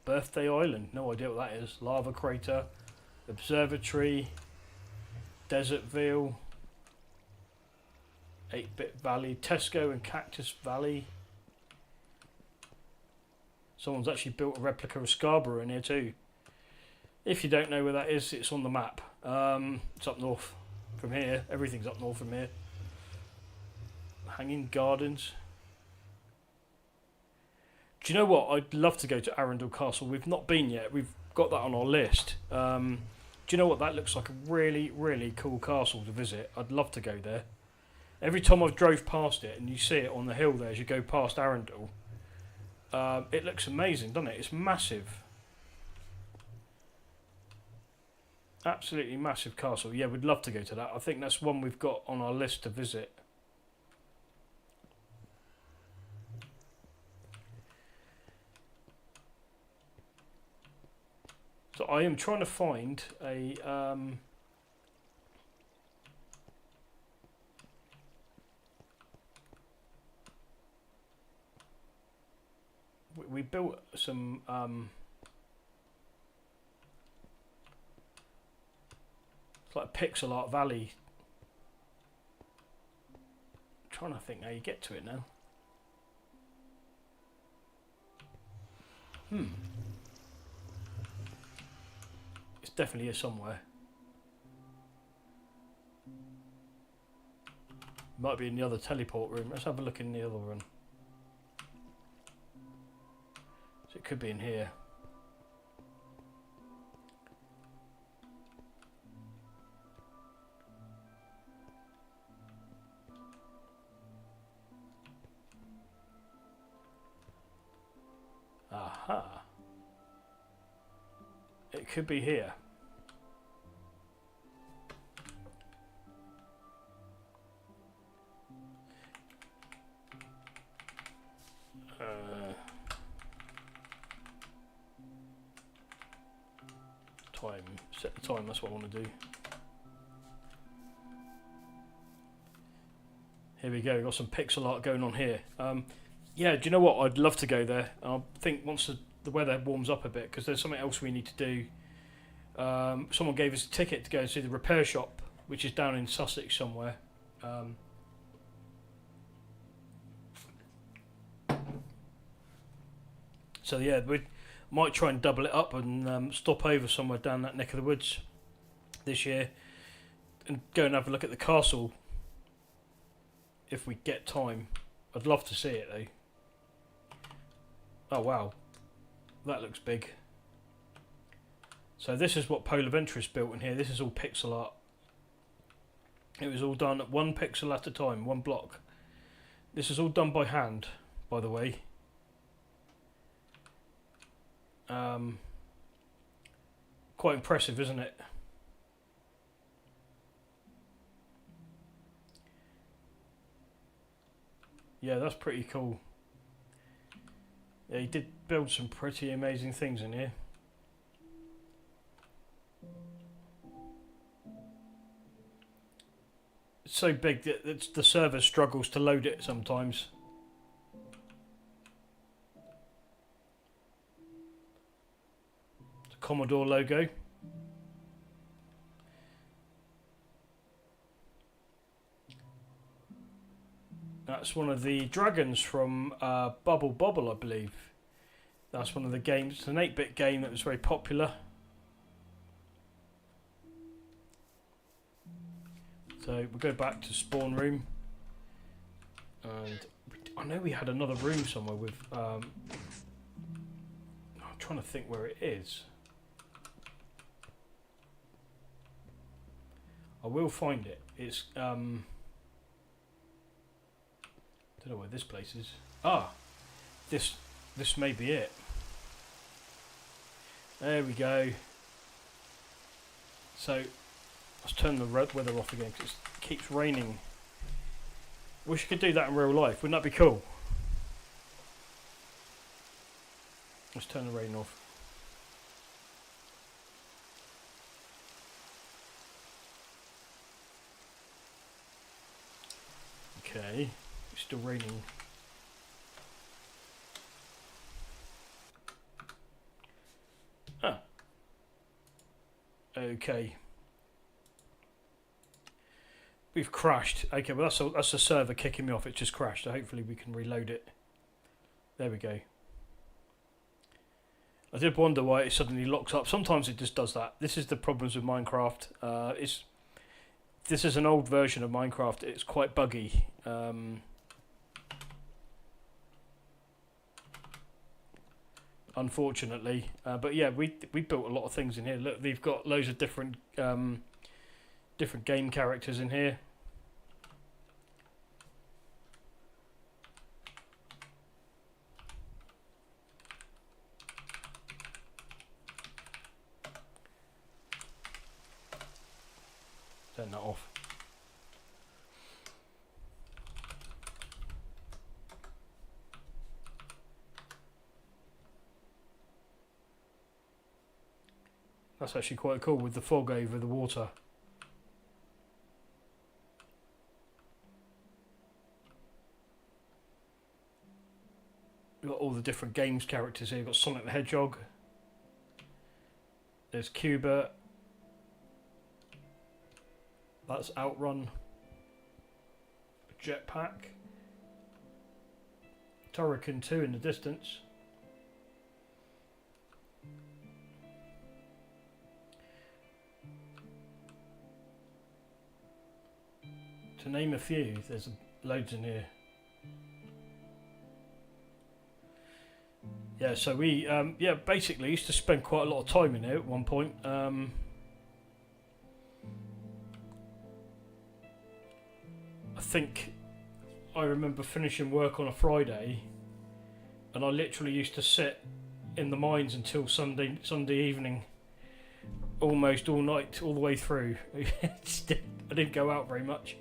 Birthday Island, no idea what that is. Lava crater, observatory, Desertville, 8-bit valley, Tesco and Cactus Valley. Someone's actually built a replica of Scarborough in here too. If you don't know where that is, it's on the map. It's up north from here. Everything's up north from here. Hanging Gardens. Do you know what? I'd love to go to Arundel Castle. We've not been yet. We've got that on our list. Do you know what? That looks like a really, really cool castle to visit. I'd love to go there. Every time I've drove past it and you see it on the hill there as you go past Arundel, it looks amazing, doesn't it? It's massive. Absolutely massive castle. Yeah, we'd love to go to that. I think that's one we've got on our list to visit. So I am trying to find a we built some it's like pixel art valley. I'm trying to think how you get to it now. It's definitely here somewhere. Might be in the other teleport room. Let's have a look in the other one. So it could be in here. Aha. It could be here. Time. Set the time, that's what I want to do. Here we go, we've got some pixel art going on here. Yeah, do you know what? I'd love to go there. I think once the weather warms up a bit, because there's something else we need to do. Someone gave us a ticket to go and see the repair shop, which is down in Sussex somewhere. So yeah, we might try and double it up and stop over somewhere down that neck of the woods this year and go and have a look at the castle if we get time. I'd love to see it though. Oh wow, that looks big. So this is what Polar Venturous built in here. This is all pixel art. It was all done at one pixel at a time, one block. This is all done by hand, by the way. Quite impressive, isn't it? Yeah, that's pretty cool. Yeah, he did build some pretty amazing things in here. it's so big that the server struggles to load it sometimes. The Commodore logo. That's one of the dragons from Bubble Bobble, I believe. That's one of the games. It's an 8-bit game that was very popular. So we'll go back to spawn room. And I know we had another room somewhere with... I'm trying to think where it is. I will find it. It's... don't know where this place is. Ah! This may be it. There we go. So... Let's turn the weather off again because it keeps raining. Wish you could do that in real life. Wouldn't that be cool? Let's turn the rain off. Okay, it's still raining. Ah. Okay. We've crashed. Okay, well that's the server kicking me off. It just crashed. So hopefully we can reload it. There we go. I did wonder why it suddenly locks up. Sometimes it just does that. This is the problems with Minecraft. This is an old version of Minecraft. It's quite buggy. Unfortunately, but yeah, we built a lot of things in here. Look, they've got loads of different game characters in here. Turn that off. That's actually quite cool with the fog over the water. We've got all the different games characters here. You've got Sonic the Hedgehog. There's Cuba. That's Outrun. Jetpack. Turrican 2 in the distance. To name a few, there's loads in here. Yeah, so we basically used to spend quite a lot of time in here at one point. I think I remember finishing work on a Friday, and I literally used to sit in the mines until Sunday evening, almost all night, all the way through. I didn't go out very much,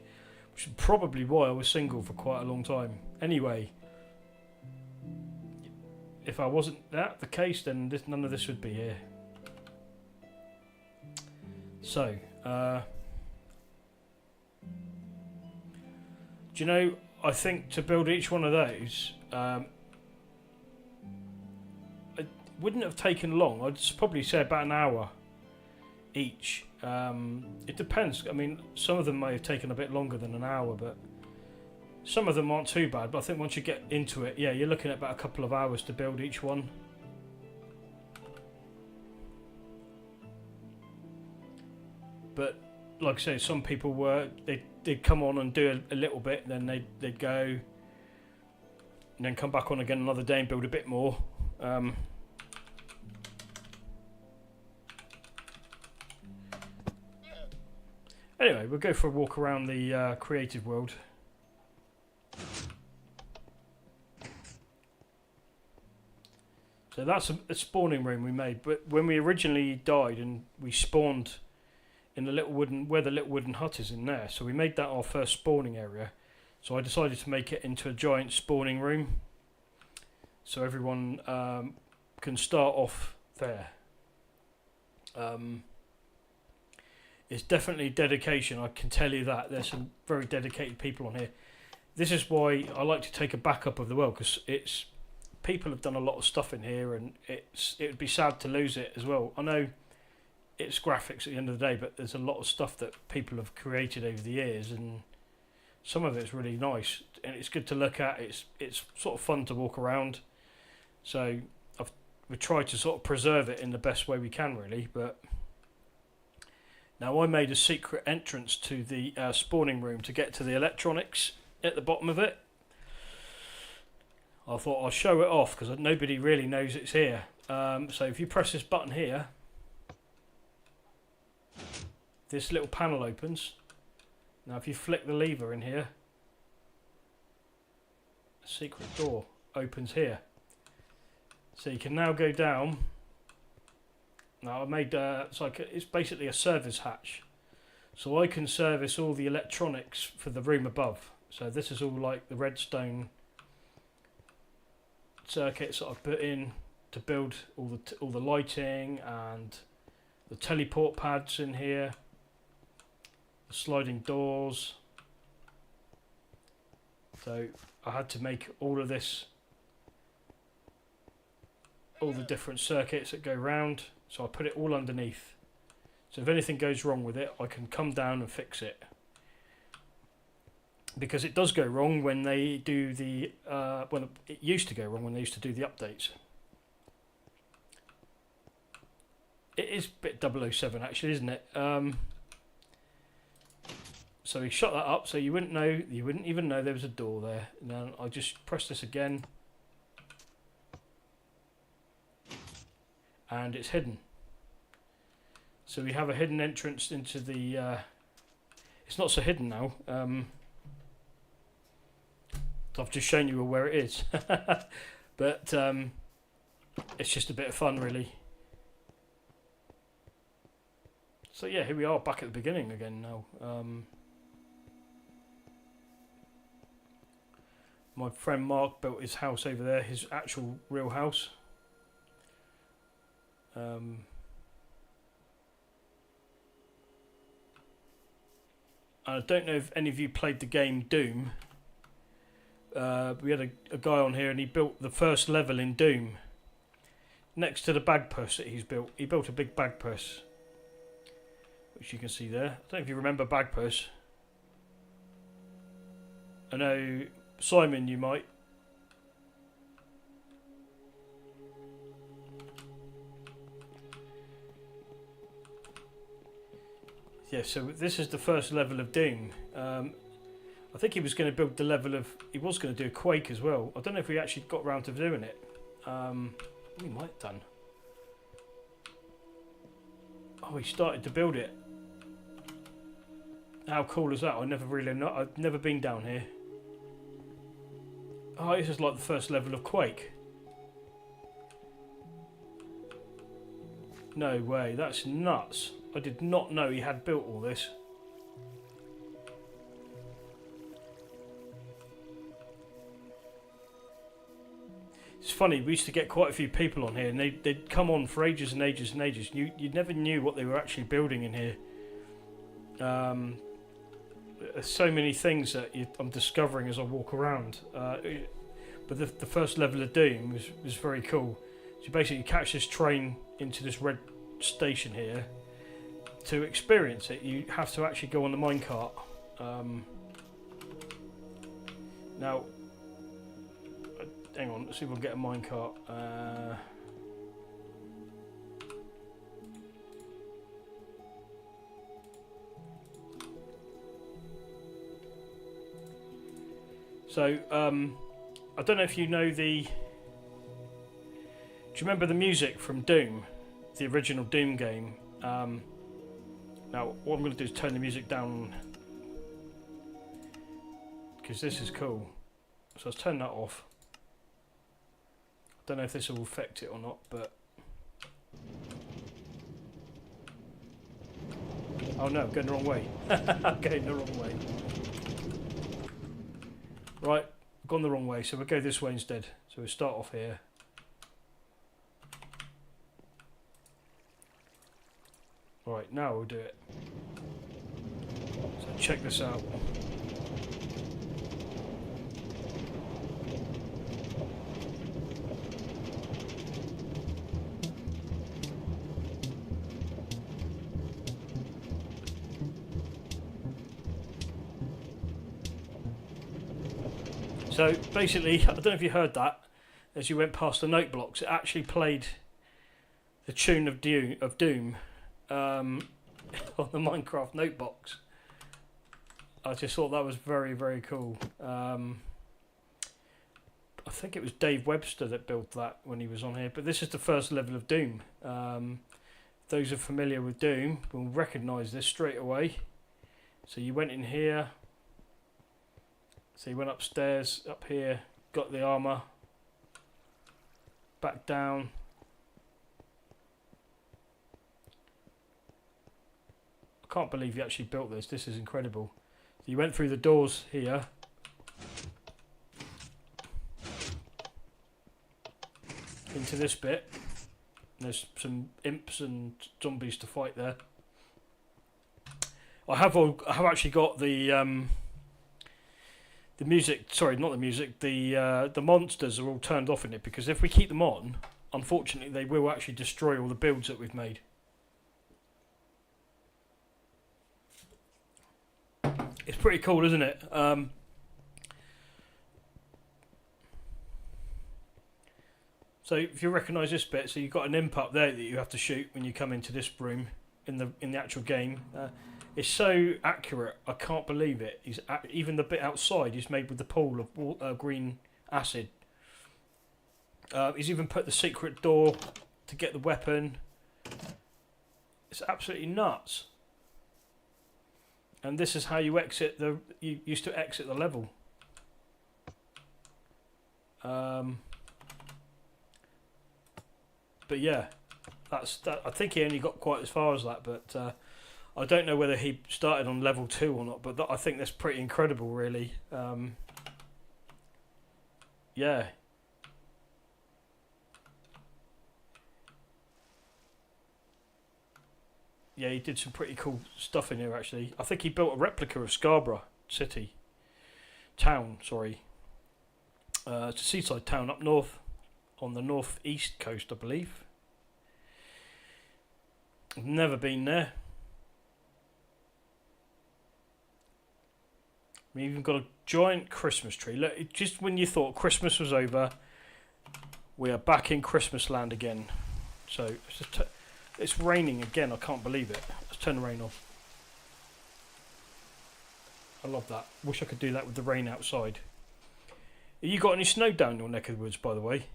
which is probably why I was single for quite a long time. Anyway. If I wasn't that the case, then none of this would be here. So, do you know, I think to build each one of those, it wouldn't have taken long. I'd probably say about an hour each. It depends. I mean, some of them may have taken a bit longer than an hour, but some of them aren't too bad. But I think once you get into it, yeah, you're looking at about a couple of hours to build each one. But like I say, some people they'd come on and do a little bit, then they'd go, and then come back on again another day and build a bit more. Anyway, we'll go for a walk around the creative world. So that's a spawning room we made, but when we originally died and we spawned in the where the little wooden hut is in there, so we made that our first spawning area. So I decided to make it into a giant spawning room, so everyone can start off there. It's definitely dedication, I can tell you that. There's some very dedicated people on here. This is why I like to take a backup of the world, because it's people have done a lot of stuff in here, and it would be sad to lose it as well. I know it's graphics at the end of the day, but there's a lot of stuff that people have created over the years, and some of it's really nice, and it's good to look at. It's sort of fun to walk around, so we try to sort of preserve it in the best way we can, really. But now I made a secret entrance to the spawning room to get to the electronics at the bottom of it. I thought I'll show it off because nobody really knows it's here. So if you press this button here, this little panel opens. Now if you flick the lever in here, a secret door opens here. So you can now go down. Now I made it's basically a service hatch, so I can service all the electronics for the room above. So this is all like the redstone circuits that I've put in to build all the lighting and the teleport pads in here, the sliding doors. So I had to make all of this, all the different circuits that go round. So I put it all underneath. So if anything goes wrong with it, I can come down and fix it. Because it does go wrong when they do the well, it used to go wrong when they used to do the updates. It is a bit 007 actually, isn't it? So we shut that up, so you wouldn't even know there was a door there. And then I just press this again, and it's hidden. So we have a hidden entrance into the. It's not so hidden now. I've just shown you where it is, but it's just a bit of fun, really. So yeah, here we are back at the beginning again now. My friend Mark built his house over there, his actual real house. And I don't know if any of you played the game Doom. We had a guy on here and he built the first level in Doom. Next to the bagpuss that he's built, he built a big bagpuss, which you can see there. I don't know if you remember bagpuss. I know Simon, you might. Yeah, so this is the first level of Doom. I think he was going to build the level of. He was going to do a Quake as well. I don't know if we actually got round to doing it. We might have done. Oh, he started to build it. How cool is that? I never really know. I've never been down here. Oh, this is like the first level of Quake. No way, that's nuts. I did not know he had built all this. It's funny, we used to get quite a few people on here and they'd come on for ages and ages and ages. You never knew what they were actually building in here. There's so many things that I'm discovering as I walk around. But the first level of Doom was very cool. So you basically catch this train into this red station here. To experience it, you have to actually go on the minecart. Now, hang on, let's see if we'll get a minecart. So, I don't know if you know the. Do you remember the music from Doom, the original Doom game? Now, what I'm going to do is turn the music down because this is cool. So let's turn that off. I don't know if this will affect it or not, but oh no, I'm going the wrong way. I'm going the wrong way. Right, I've gone the wrong way, so we'll go this way instead. So we'll start off here. Right, now we'll do it. So check this out. So basically, I don't know if you heard that, as you went past the note blocks, it actually played the tune of Doom on the Minecraft note box. I just thought that was very, very cool. I think it was Dave Webster that built that when he was on here, but this is the first level of Doom. Those who are familiar with Doom will recognise this straight away. So you went in here, so you went upstairs, up here, got the armour, back down. I can't believe you actually built this. This is incredible. So you went through the doors here. Into this bit. There's some imps and zombies to fight there. I have actually got the music. Sorry, not the music. The monsters are all turned off in it, because if we keep them on, unfortunately, they will actually destroy all the builds that we've made. It's pretty cool, isn't it? So if you recognise this bit, so you've got an imp up there that you have to shoot when you come into this room in the actual game. It's so accurate, I can't believe it. Even the bit outside is made with the pool of green acid. He's even put the secret door to get the weapon. It's absolutely nuts. And this is how you exit you used to exit the level. But yeah, that's that. I think he only got quite as far as that, but I don't know whether he started on level 2 or not. But I think that's pretty incredible, really. Yeah. Yeah, he did some pretty cool stuff in here, actually. I think he built a replica of Scarborough town, sorry. It's a seaside town up north, on the northeast coast, I believe. I've never been there. We even got a giant Christmas tree. Look, just when you thought Christmas was over, we are back in Christmas land again. So it's raining again. I can't believe it. Let's turn the rain off. I love that. Wish I could do that with the rain outside. Have you got any snow down your neck of the woods, by the way?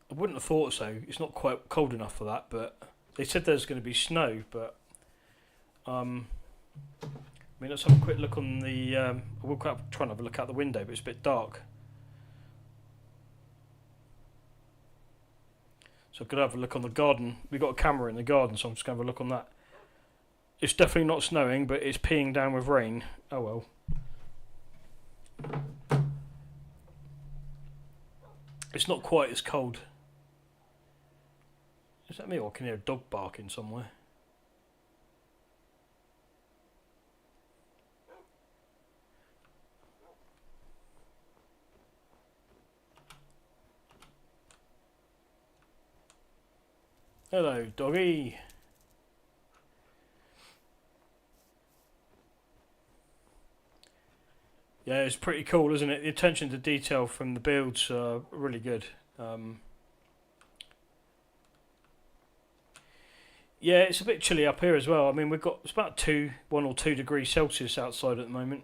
I wouldn't have thought so. It's not quite cold enough for that, but they said there's going to be snow. But I mean, let's have a quick look on the. I will try and have a look out the window, but it's a bit dark. So I'm going to have a look on the garden. We've got a camera in the garden, so I'm just going to have a look on that. It's definitely not snowing, but it's peeing down with rain. Oh well. It's not quite as cold. Is that me, or can you hear a dog barking somewhere? Hello, doggy. Yeah, it's pretty cool, isn't it? The attention to detail from the builds are really good. Yeah, it's a bit chilly up here as well. I mean, it's about 1 or 2 degrees Celsius outside at the moment.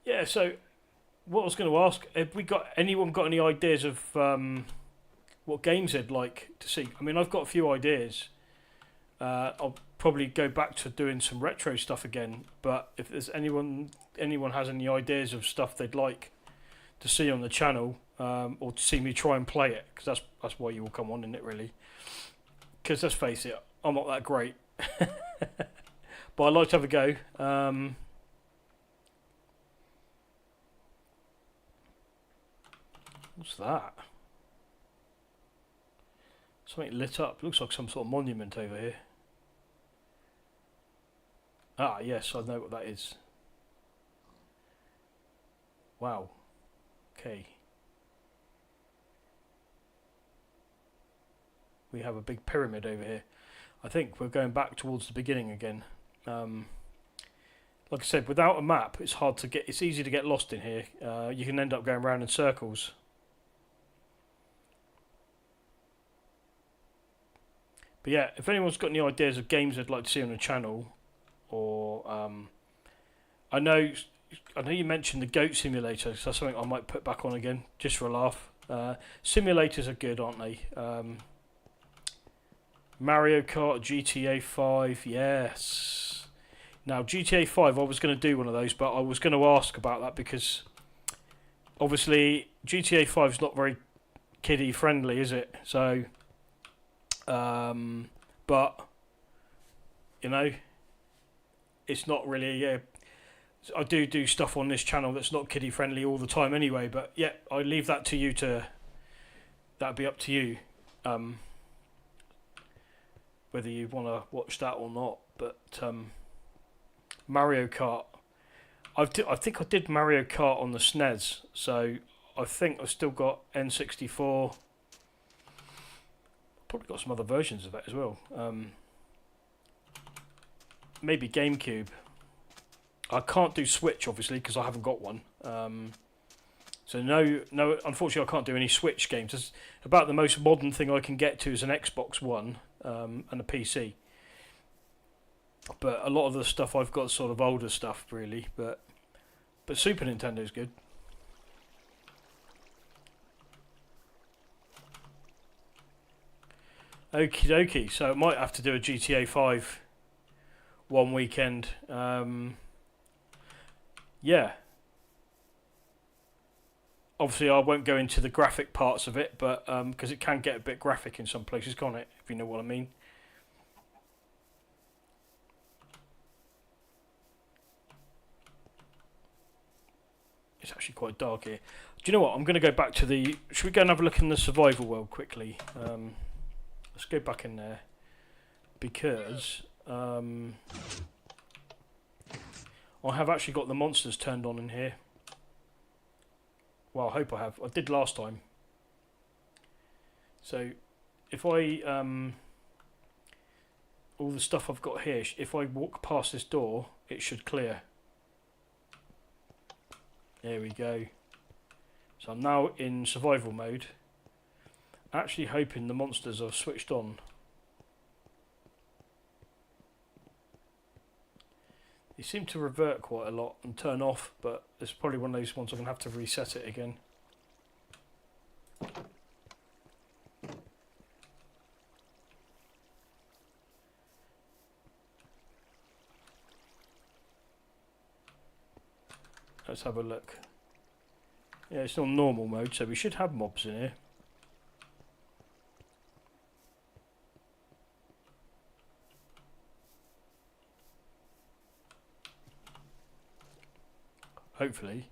Yeah, so what I was going to ask, have anyone got any ideas of what games they'd like to see? I mean, I've got a few ideas. I'll probably go back to doing some retro stuff again. But if there's anyone has any ideas of stuff they'd like to see on the channel, or to see me try and play it, because that's why you will come on, isn't it, really? Because let's face it, I'm not that great. But I'd like to have a go. What's that? Something lit up. Looks like some sort of monument over here. Ah, yes, I know what that is. Wow. Okay. We have a big pyramid over here. I think we're going back towards the beginning again. Like I said, without a map, it's hard to get. It's easy to get lost in here. You can end up going around in circles. But yeah, if anyone's got any ideas of games they'd like to see on the channel, or I know you mentioned the goat simulator, so that's something I might put back on again just for a laugh. Simulators are good, aren't they? Mario Kart, GTA 5, yes. Now GTA 5, I was going to do one of those, but I was going to ask about that because obviously GTA 5 is not very kiddie friendly, is it? So, but you know, it's not really. I do stuff on this channel that's not kiddie friendly all the time anyway. But yeah, I leave that to you to. That'd be up to you. Whether you want to watch that or not, but Mario Kart, I think I did Mario Kart on the SNES, so I think I've still got N64. Probably got some other versions of that as well. Maybe GameCube. I can't do Switch obviously because I haven't got one. So no. Unfortunately, I can't do any Switch games. It's about the most modern thing I can get to is an Xbox One and a PC. But a lot of the stuff I've got is sort of older stuff, really. But Super Nintendo's good. Okie dokie. So I might have to do a GTA 5 one weekend. Yeah. Obviously, I won't go into the graphic parts of it, but because it can get a bit graphic in some places, can't it? If you know what I mean. It's actually quite dark here. Do you know what? I'm going to go back to the... Should we go and have a look in the survival world quickly? Let's go back in there. Because... I have actually got the monsters turned on in here. Well, I hope I have. I did last time. So, if I... all the stuff I've got here, if I walk past this door, it should clear. There we go. So I'm now in survival mode. Actually hoping the monsters are switched on. They seem to revert quite a lot and turn off, but it's probably one of those ones I'm going to have to reset it again. Let's have a look. Yeah, it's on normal mode, so we should have mobs in here. Hopefully.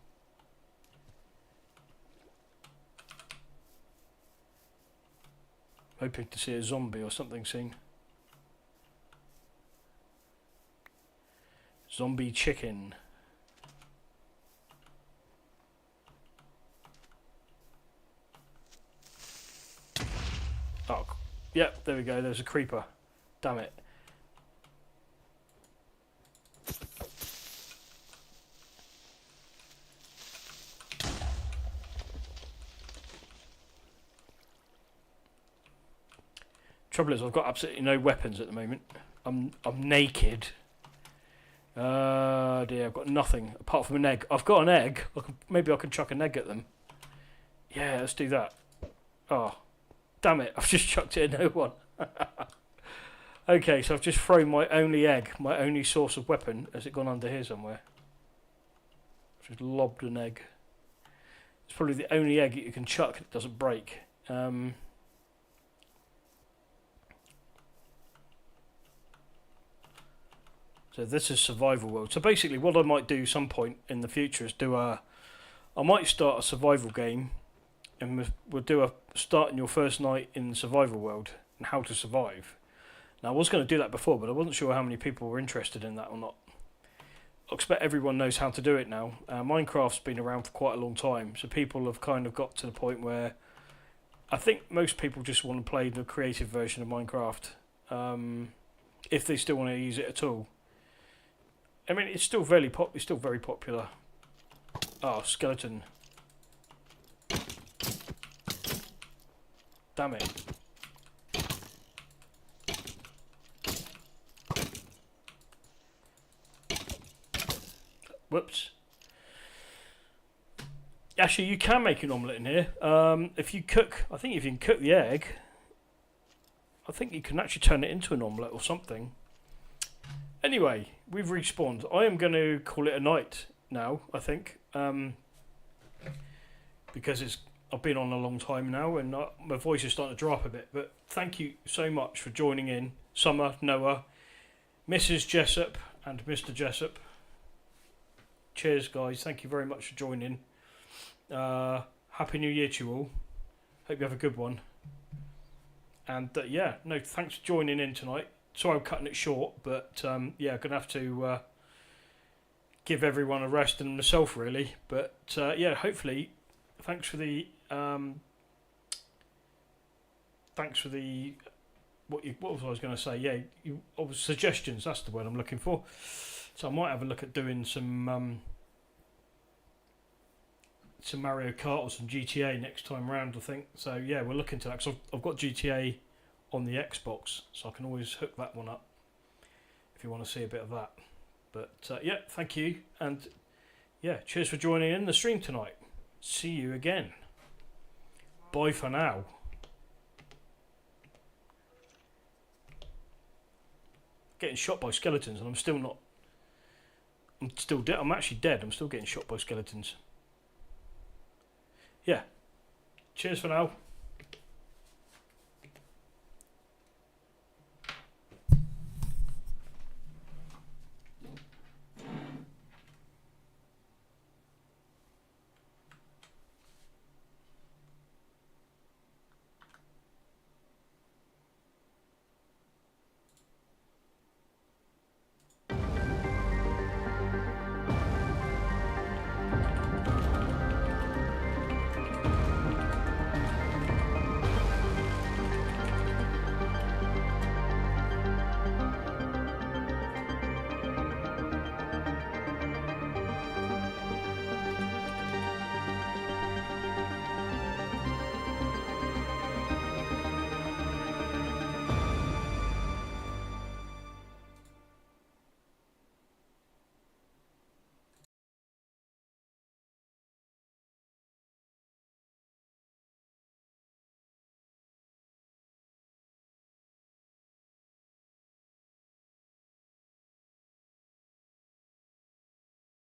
Hoping to see a zombie or something soon. Zombie chicken. Oh, yep, there we go. There's a creeper. Damn it. Trouble is, I've got absolutely no weapons at the moment. I'm naked. Dear, I've got nothing apart from an egg. I've got an egg. Maybe I can chuck an egg at them. Yeah, let's do that. Oh, damn it! I've just chucked it at no one. Okay, so I've just thrown my only egg, my only source of weapon. Has it gone under here somewhere? I've just lobbed an egg. It's probably the only egg that you can chuck that doesn't break. So this is survival world. So basically what I might do some point in the future is I might start a survival game and we'll do a starting your first night in the survival world and how to survive. Now, I was going to do that before, but I wasn't sure how many people were interested in that or not. I expect everyone knows how to do it now. Minecraft's been around for quite a long time, so people have kind of got to the point where I think most people just want to play the creative version of Minecraft, if they still want to use it at all. I mean, it's still very popular. Oh, skeleton! Damn it! Whoops. Actually, you can make an omelette in here. If you cook, I think if you can cook the egg, I think you can actually turn it into an omelette or something. Anyway, we've respawned. I am going to call it a night now, I think. Because I've been on a long time now and my voice is starting to drop a bit. But thank you so much for joining in. Summer, Noah, Mrs. Jessup and Mr. Jessup. Cheers, guys. Thank you very much for joining. Happy New Year to you all. Hope you have a good one. And yeah, no, thanks for joining in tonight. Sorry I'm cutting it short, but yeah, going to have to give everyone a rest and myself really. But yeah, hopefully, thanks for the what was I going to say? Yeah, suggestions. That's the word I'm looking for. So I might have a look at doing some Mario Kart or some GTA next time round, I think. So yeah, we'll look into that because I've got GTA on the Xbox, so I can always hook that one up if you want to see a bit of that. But yeah, thank you, and yeah, cheers for joining in the stream tonight. See you again. Bye for now. Getting shot by skeletons, and I'm still not. I'm still dead. I'm actually dead. I'm still getting shot by skeletons. Yeah. Cheers for now.